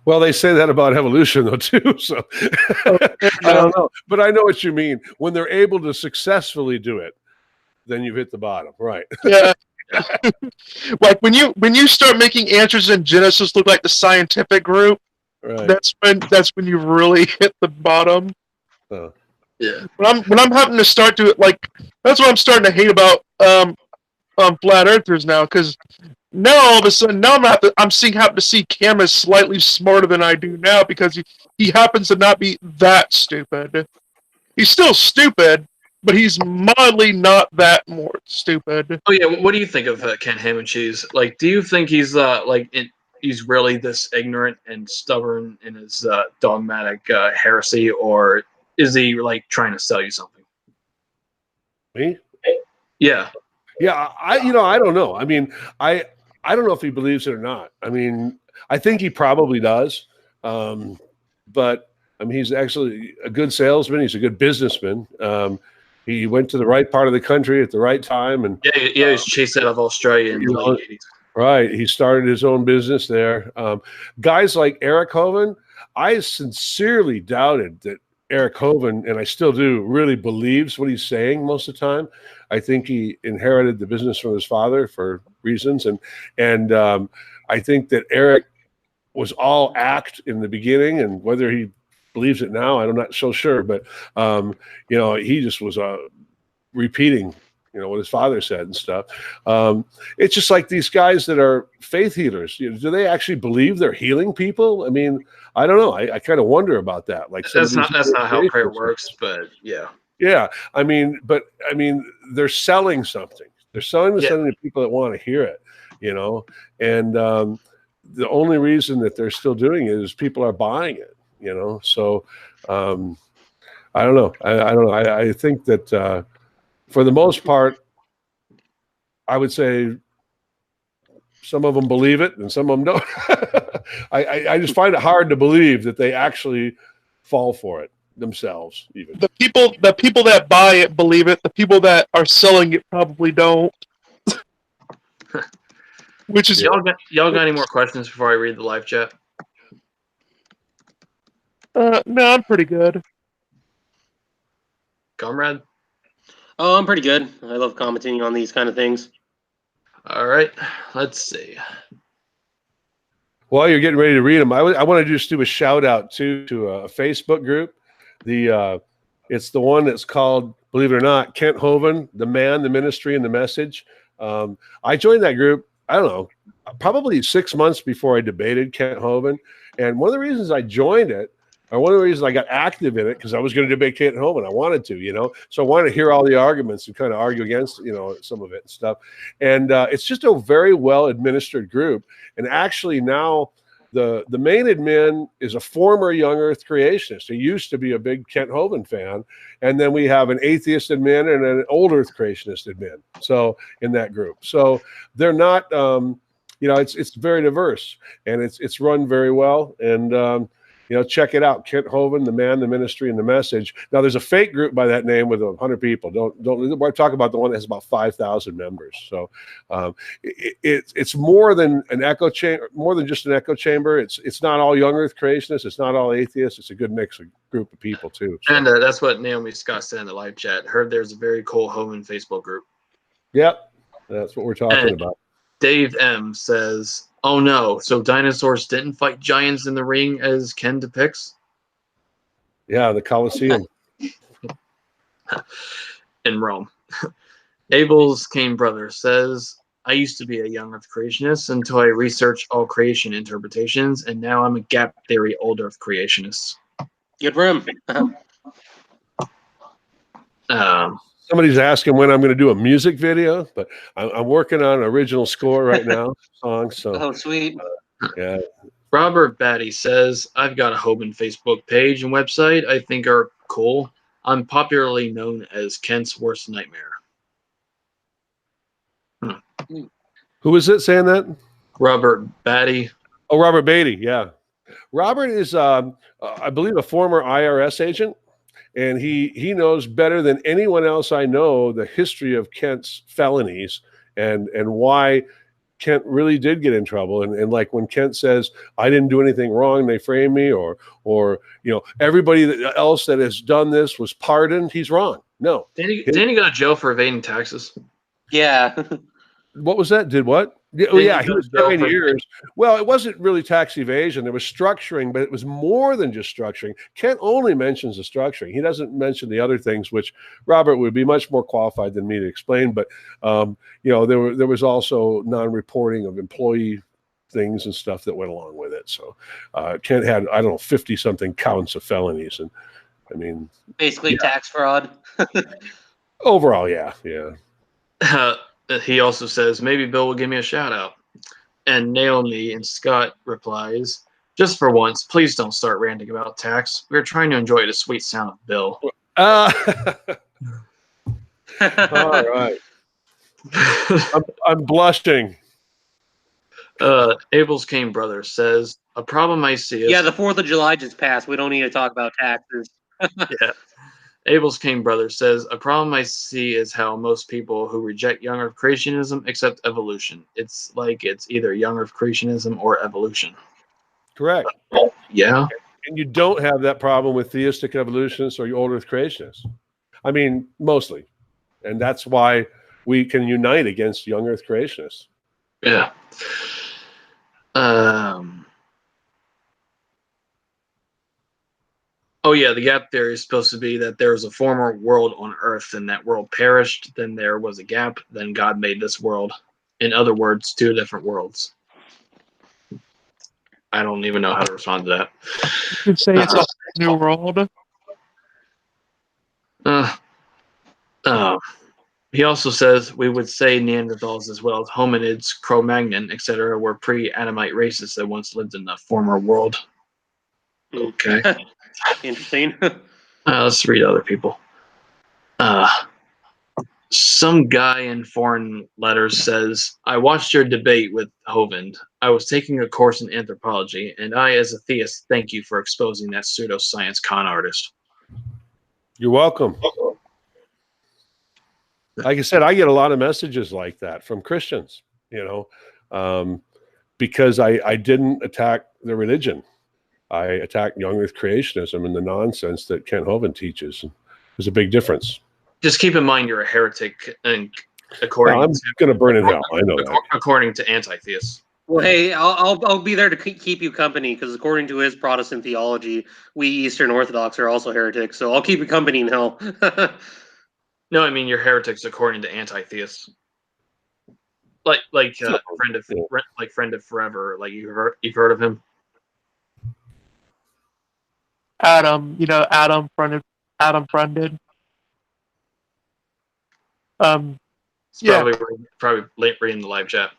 Well, they say that about evolution, though, too. So I don't know, but I know what you mean. When they're able to successfully do it, then you've hit the bottom, right? Yeah. Like when you start making Answers in Genesis look like the scientific group, right. That's when you really hit the bottom. Yeah. When I'm having to start to that's what I'm starting to hate about flat earthers now, because now all of a sudden I'm happen to see Cam as slightly smarter than I do now, because he happens to not be that stupid. He's still stupid, but he's mildly not that more stupid. Oh yeah, what do you think of Ken Ham and Cheese? Do you think he's he's really this ignorant and stubborn in his dogmatic heresy, or is he trying to sell you something? Me? Yeah. Yeah, I don't know. I mean, I don't know if he believes it or not. I mean, I think he probably does. But I mean, he's actually a good salesman. He's a good businessman. He went to the right part of the country at the right time, and he was chased out of Australia in the late 80s. Right. He started his own business there. Guys like Eric Hovind, I sincerely doubted that Eric Hovind, and I still do, really believes what he's saying most of the time. I think he inherited the business from his father for reasons, and I think that Eric was all act in the beginning, and whether he believes it now, I'm not so sure. But he just was repeating, what his father said and stuff. It's just like these guys that are faith healers. Do they actually believe they're healing people? I mean, I don't know. I kind of wonder about that. That's not how prayer works, but yeah. Yeah. I mean, they're selling something. They're selling something to people that want to hear it, and the only reason that they're still doing it is people are buying it, So I don't know. I don't know. I think that for the most part, I would say some of them believe it and some of them don't. I just find it hard to believe that they actually fall for it themselves. Even the people that buy it believe it. The people that are selling it probably don't. Which is y'all got any more questions before I read the live chat? No, I'm pretty good. Comrade? Oh, I'm pretty good. I love commenting on these kind of things. All right, let's see. While you're getting ready to read them, I want to just do a shout out to a Facebook group. It's the one that's called, believe it or not, Kent Hovind, the man, the ministry, and the message. I joined that group, I don't know, probably 6 months before I debated Kent Hovind. And one of the reasons I joined it, or one of the reasons I got active in it, because I was going to debate Kent Hovind. I wanted to, so I wanted to hear all the arguments and kind of argue against, some of it and stuff. And it's just a very well administered group. And actually now the main admin is a former Young Earth creationist. He used to be a big Kent Hovind fan. And then we have an atheist admin and an old Earth creationist admin. So in that group, so they're not, it's very diverse, and it's run very well. And check it out, Kent Hovind, the man, the ministry, and the message. Now, there's a fake group by that name with 100 people. Don't talk about the one that has about 5,000 members. So it's more than an echo chamber, more than just an echo chamber. It's not all young Earth creationists. It's not all atheists. It's a good mix of group of people too. So. And that's what Naomi Scott said in the live chat. Heard there's a very cool Hovind Facebook group. Yep, that's what we're talking about. Dave M says, "Oh no, so dinosaurs didn't fight giants in the ring as Ken depicts?" Yeah, the Colosseum. In Rome. Abel's Kane brother says, "I used to be a young Earth creationist until I researched all creation interpretations, and now I'm a gap theory old Earth creationist." Good for him. Somebody's asking when I'm going to do a music video, but I'm working on an original score right now, song. So, oh, sweet. Yeah. Robert Batty says, "I've got a Hovind Facebook page and website I think are cool. I'm popularly known as Kent's worst nightmare." Who is it saying that? Robert Batty. Oh, Robert Beatty. Yeah. Robert is, I believe, a former IRS agent. And he knows better than anyone else I know the history of Kent's felonies and why Kent really did get in trouble. And like when Kent says, "I didn't do anything wrong, they framed me," or everybody else that has done this was pardoned, he's wrong. No. Didn't he go to jail for evading taxes? Yeah. What was that? Did what? Oh, yeah, he was 9 years. Well, it wasn't really tax evasion. There was structuring, but it was more than just structuring. Kent only mentions the structuring. He doesn't mention the other things, which Robert would be much more qualified than me to explain. But, there was also non-reporting of employee things and stuff that went along with it. So Kent had, 50-something counts of felonies. And, I mean. Basically tax fraud. Overall, yeah. He also says, "Maybe Bill will give me a shout out." And Naomi and Scott replies, "Just for once, please don't start ranting about tax. We're trying to enjoy the sweet sound of Bill." All right. I'm blushing. Abel's Kane brother says, "A problem I see is..." Yeah, the 4th of July just passed. We don't need to talk about taxes. Yeah. Abel's King brother says, "A problem I see is how most people who reject young Earth creationism accept evolution. It's like it's either young Earth creationism or evolution." Correct. Yeah. And you don't have that problem with theistic evolutionists or your old Earth creationists. I mean, mostly. And that's why we can unite against young Earth creationists. Yeah. Oh, yeah, the gap theory is supposed to be that there was a former world on Earth, and that world perished, then there was a gap, then God made this world. In other words, 2 different worlds. I don't even know how to respond to that. You could say it's a new world. He also says, "We would say Neanderthals as well as hominids, Cro-Magnon, etc. were pre-Adamite races that once lived in the former world." Okay. Interesting. Let's read other people. Some guy in Foreign Letters says, "I watched your debate with Hovind. I was taking a course in anthropology, and I, as a theist, thank you for exposing that pseudoscience con artist." You're welcome. Like I said, I get a lot of messages like that from Christians, because I didn't attack the religion. I attacked young Earth creationism and the nonsense that Kent Hovind teaches. There's a big difference. Just keep in mind you're a heretic, and according I'm going to burn in hell. I know that. According to anti-theists. Well, hey, I'll be there to keep you company, because according to his Protestant theology, we Eastern Orthodox are also heretics. So I'll keep you company in hell. No, I mean you're heretics according to anti-theists. Like friend of forever. Like you've heard of him. Adam friended. Probably late reading the live chat.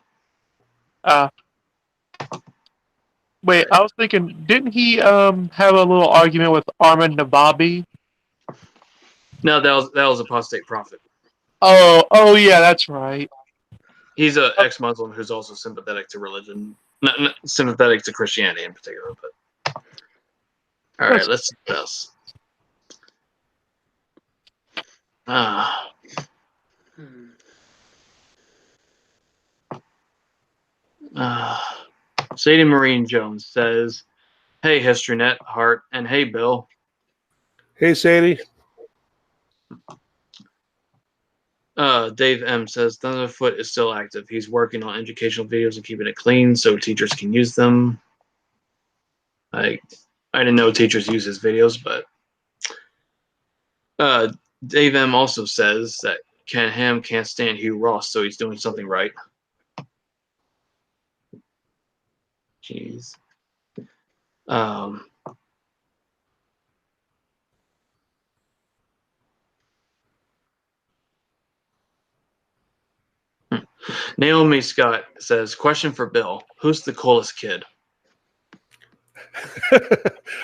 Wait, I was thinking, didn't he have a little argument with Armin Nababi? No, that was Apostate Prophet. Oh yeah, that's right. He's an ex-Muslim who's also sympathetic to religion, not sympathetic to Christianity in particular. But all right, let's do this. Sadie Marine Jones says, "Hey, HistoryNet, Hart, and hey, Bill." Hey, Sadie. Dave M says, "Thunderfoot is still active. He's working on educational videos and keeping it clean so teachers can use them." I didn't know teachers use his videos, but Dave M also says that Ken Ham can't stand Hugh Ross, so he's doing something right. Jeez. Naomi Scott says, "Question for Bill. Who's the coolest kid?"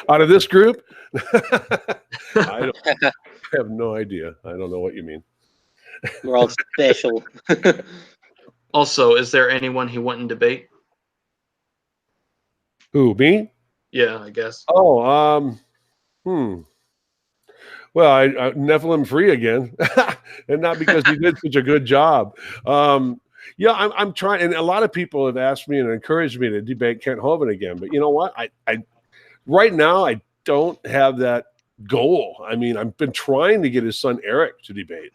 Out of this group? I have no idea. I don't know what you mean. We're all special. Also, is there anyone he wouldn't debate? Who, me? Yeah, I guess. Oh, well, I Nephilim free again, and not because he did such a good job. Yeah, I'm trying, and a lot of people have asked me and encouraged me to debate Kent Hovind again. But you know what? I right now I don't have that goal. I mean, I've been trying to get his son Eric to debate.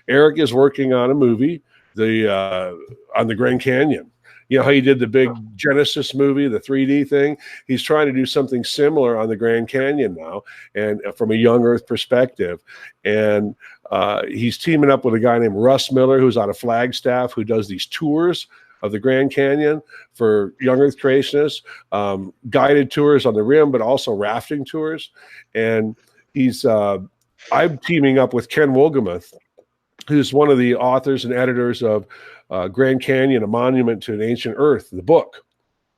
Eric is working on a movie, on the Grand Canyon. You know how he did the big Genesis movie, the 3D thing? He's trying to do something similar on the Grand Canyon now, and from a young Earth perspective. And he's teaming up with a guy named Russ Miller, who's out of Flagstaff, who does these tours of the Grand Canyon for young Earth creationists, guided tours on the rim, but also rafting tours. And I'm teaming up with Ken Wolgamuth, who's one of the authors and editors of Grand Canyon, A Monument to an Ancient Earth, the book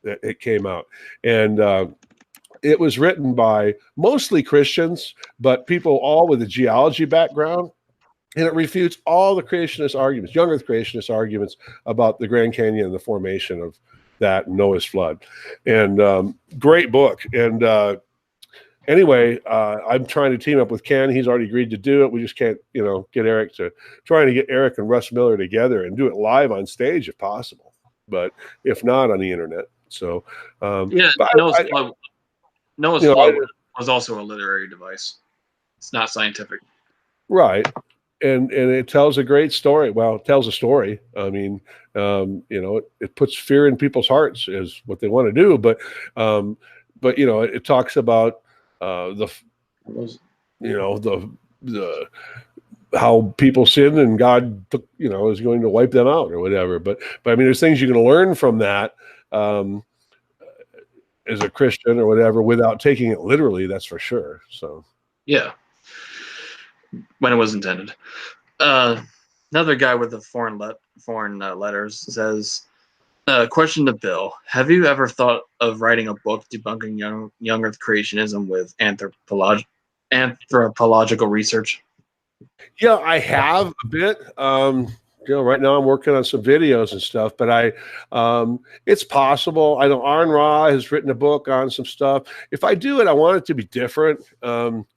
that it came out. And it was written by mostly Christians, but people all with a geology background. And it refutes all the creationist arguments, young Earth creationist arguments about the Grand Canyon and the formation of that Noah's flood. And great book. And anyway, I'm trying to team up with Ken. He's already agreed to do it. We just can't, get Eric trying to get Eric and Russ Miller together and do it live on stage if possible, but if not, on the internet. So yeah, Noah's flood was also a literary device. It's not scientific, right? And it tells a great story. Well, it tells a story. I mean, it puts fear in people's hearts is what they want to do, but it talks about the how people sin and God is going to wipe them out or whatever. But I mean, there's things you can learn from that as a Christian or whatever without taking it literally. That's for sure. So yeah, when it was intended. Another guy with the foreign letters says, question to Bill. Have you ever thought of writing a book debunking young Earth creationism with anthropological research? Yeah, I have a bit. Right now I'm working on some videos and stuff, but it's possible. I know Aaron Ra has written a book on some stuff. If I do it, I want it to be different. I'm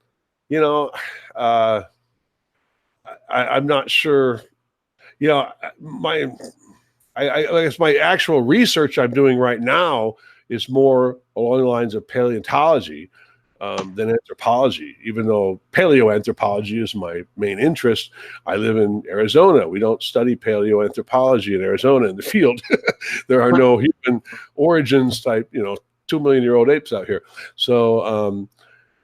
not sure. I guess my actual research I'm doing right now is more along the lines of paleontology than anthropology, even though paleoanthropology is my main interest. I live in Arizona. We don't study paleoanthropology in Arizona in the field. There are no human origins type, 2 million-year-old apes out here. So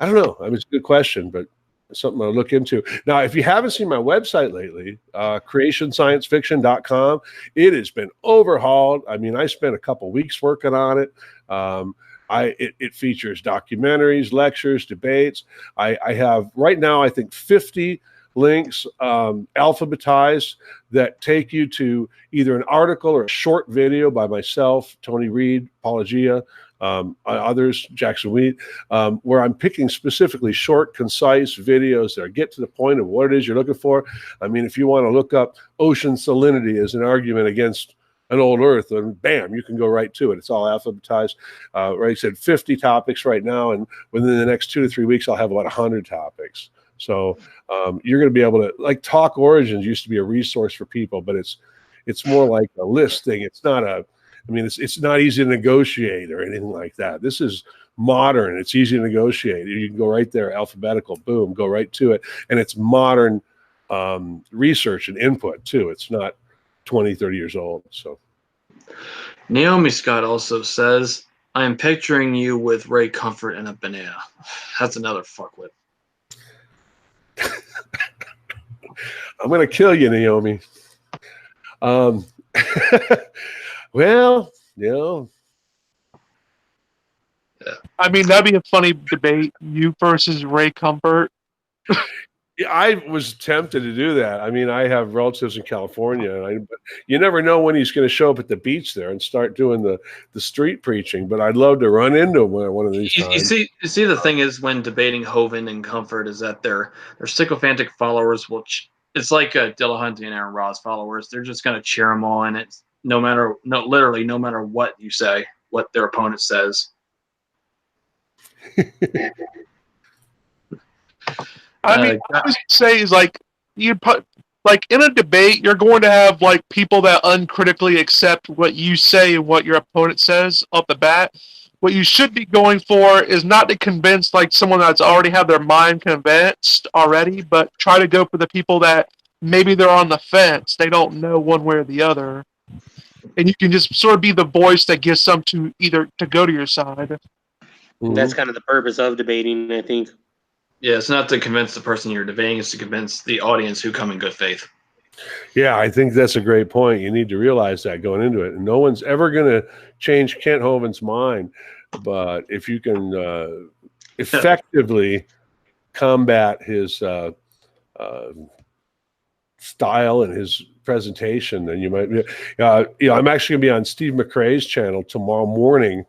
I don't know. I mean, it's a good question, but it's something I'll look into. Now, if you haven't seen my website lately, creationsciencefiction.com, it has been overhauled. I mean, I spent a couple weeks working on it. It features documentaries, lectures, debates. I have right now, I think 50 links, alphabetized, that take you to either an article or a short video by myself, Tony Reed, Apologia, others, Jackson Wheat, where I'm picking specifically short, concise videos that get to the point of what it is you're looking for. I mean, if you want to look up ocean salinity as an argument against an old Earth, and bam, you can go right to it. It's all alphabetized. Right, I said 50 topics right now, and within the next 2 to 3 weeks, I'll have about 100 topics. So you're going to be able to, like, Talk Origins used to be a resource for people, but it's more like a list thing. It's not a, I mean, it's not easy to negotiate or anything like that. This is modern. It's easy to negotiate. You can go right there, alphabetical, boom, go right to it. And it's modern research and input too. It's not 20, 30 years old. So Naomi Scott also says, I am picturing you with Ray Comfort and a banana. That's another fuckwit. I'm going to kill you, Naomi. Well, you know. I mean, that'd be a funny debate. You versus Ray Comfort. Yeah, I was tempted to do that. I mean, I have relatives in California, but you never know when he's going to show up at the beach there and start doing the street preaching. But I'd love to run into him one of these times. You see, the thing is, when debating Hovind and Comfort, is that they're sycophantic followers, which it's like Dillahunty and Aaron Ross followers. They're just going to cheer them on, and it's literally no matter what you say, what their opponent says. I mean, I was say is like you put like in a debate, you're going to have like people that uncritically accept what you say and what your opponent says off the bat. What you should be going for is not to convince like someone that's already had their mind convinced already, but try to go for the people that maybe they're on the fence. They don't know one way or the other. And you can just sort of be the voice that gets them to either to go to your side. Mm-hmm. That's kind of the purpose of debating, I think. Yeah, it's not to convince the person you're debating, it's to convince the audience who come in good faith. Yeah, I think that's a great point. You need to realize that going into it. And no one's ever going to change Kent Hovind's mind. But if you can effectively combat his style and his presentation, then you might be. I'm actually going to be on Steve McRae's channel tomorrow morning.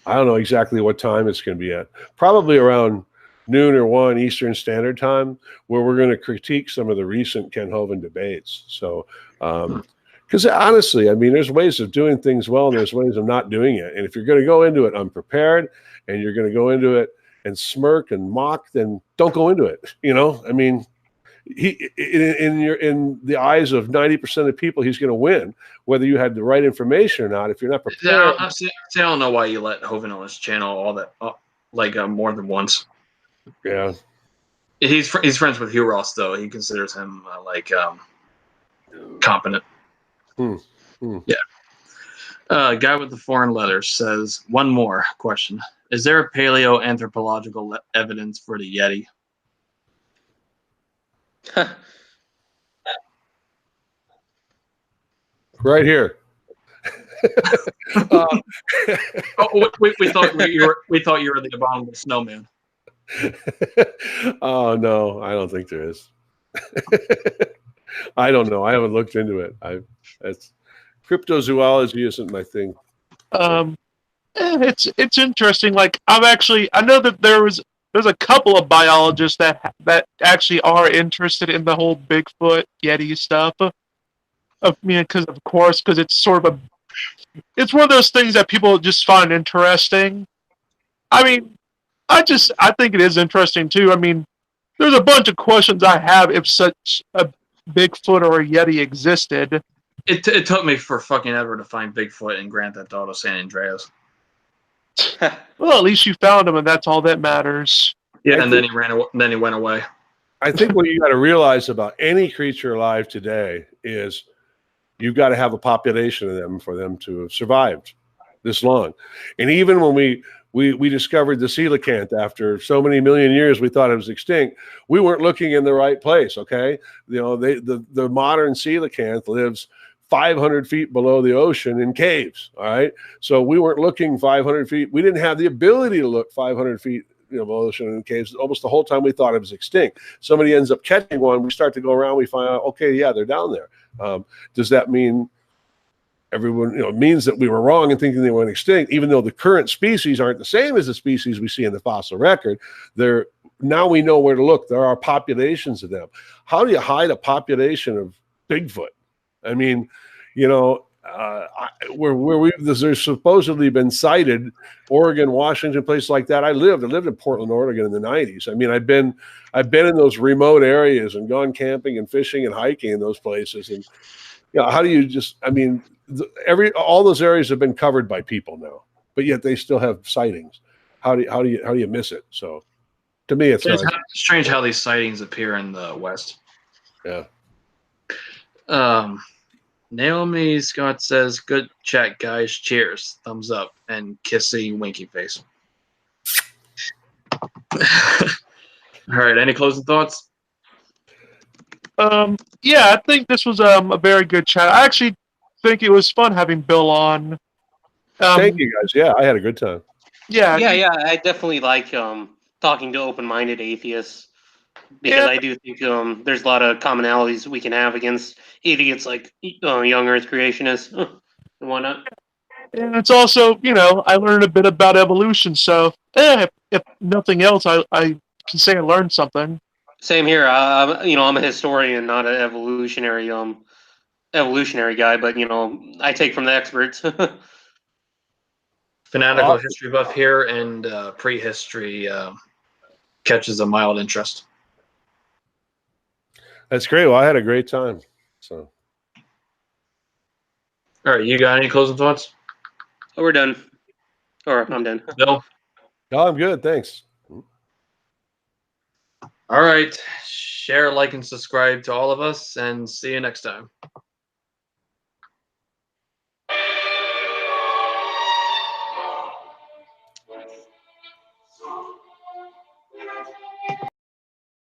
I don't know exactly what time it's going to be at. Probably around noon or 1 Eastern Standard Time, where we're going to critique some of the recent Kent Hovind debates. So, because honestly, I mean, there's ways of doing things well, and there's ways of not doing it. And if you're going to go into it unprepared, and you're going to go into it and smirk and mock, then don't go into it. You know, I mean, in the eyes of 90% of people, he's going to win, whether you had the right information or not. If you're not prepared, I don't know why you let Hovind on his channel all that more than once. Yeah, he's friends with Hugh Ross, though. He considers him competent. Yeah. Guy with the foreign letters says, one more question: is there a paleoanthropological evidence for the Yeti? Right here. We thought you were the abominable snowman. Oh no, I don't think there is. I don't know. I haven't looked into it. Cryptozoology isn't my thing. It's interesting. Like I know that there's a couple of biologists that actually are interested in the whole Bigfoot Yeti stuff. Because it's sort of it's one of those things that people just find interesting. I mean, I think it is interesting too. I mean, there's a bunch of questions I have if such a Bigfoot or a Yeti existed. It took me for fucking ever to find Bigfoot in Grand Theft Auto San Andreas. Well, at least you found him, and that's all that matters. Yeah, and then he ran away. Then he went away. I think what you got to realize about any creature alive today is you've got to have a population of them for them to have survived this long. And even when we discovered the coelacanth after so many million years, we thought it was extinct. We weren't looking in the right place. Okay, you know, the modern coelacanth lives 500 feet below the ocean in caves. All right, so we weren't looking 500 feet. We didn't have the ability to look 500 feet evolution in caves almost the whole time we thought it was extinct. Somebody ends up catching one. We start to go around. We find out, okay, yeah, they're down there. Does that mean everyone, it means that we were wrong in thinking they went extinct, even though the current species aren't the same as the species we see in the fossil record? Now we know where to look. There are populations of them. How do you hide a population of Bigfoot? I mean, there's supposedly been cited, Oregon, Washington, places like that. I lived in Portland, Oregon in the 90s. I mean, I've been in those remote areas and gone camping and fishing and hiking in those places. And how do you all those areas have been covered by people now, but yet they still have sightings. How do you miss it? So to me, it's strange how these sightings appear in the West. Yeah. Naomi Scott says, "Good chat, guys. Cheers. Thumbs up and kissy winky face." All right. Any closing thoughts? Yeah, I think this was a very good chat. I actually think it was fun having Bill on. Thank you, guys. Yeah, I had a good time. Yeah, I definitely like talking to open-minded atheists because I do think there's a lot of commonalities we can have against idiots like young Earth creationists and whatnot. and it's also, I learned a bit about evolution. So, if nothing else, I can say I learned something. Same here. I'm a historian, not an evolutionary guy, but I take from the experts. Fanatical history buff here, and prehistory catches a mild interest. That's great. Well, I had a great time. So, all right, you got any closing thoughts? Oh, we're done. Or I'm done. Bill? No, I'm good. Thanks. All right. Share, like, and subscribe to all of us, and see you next time.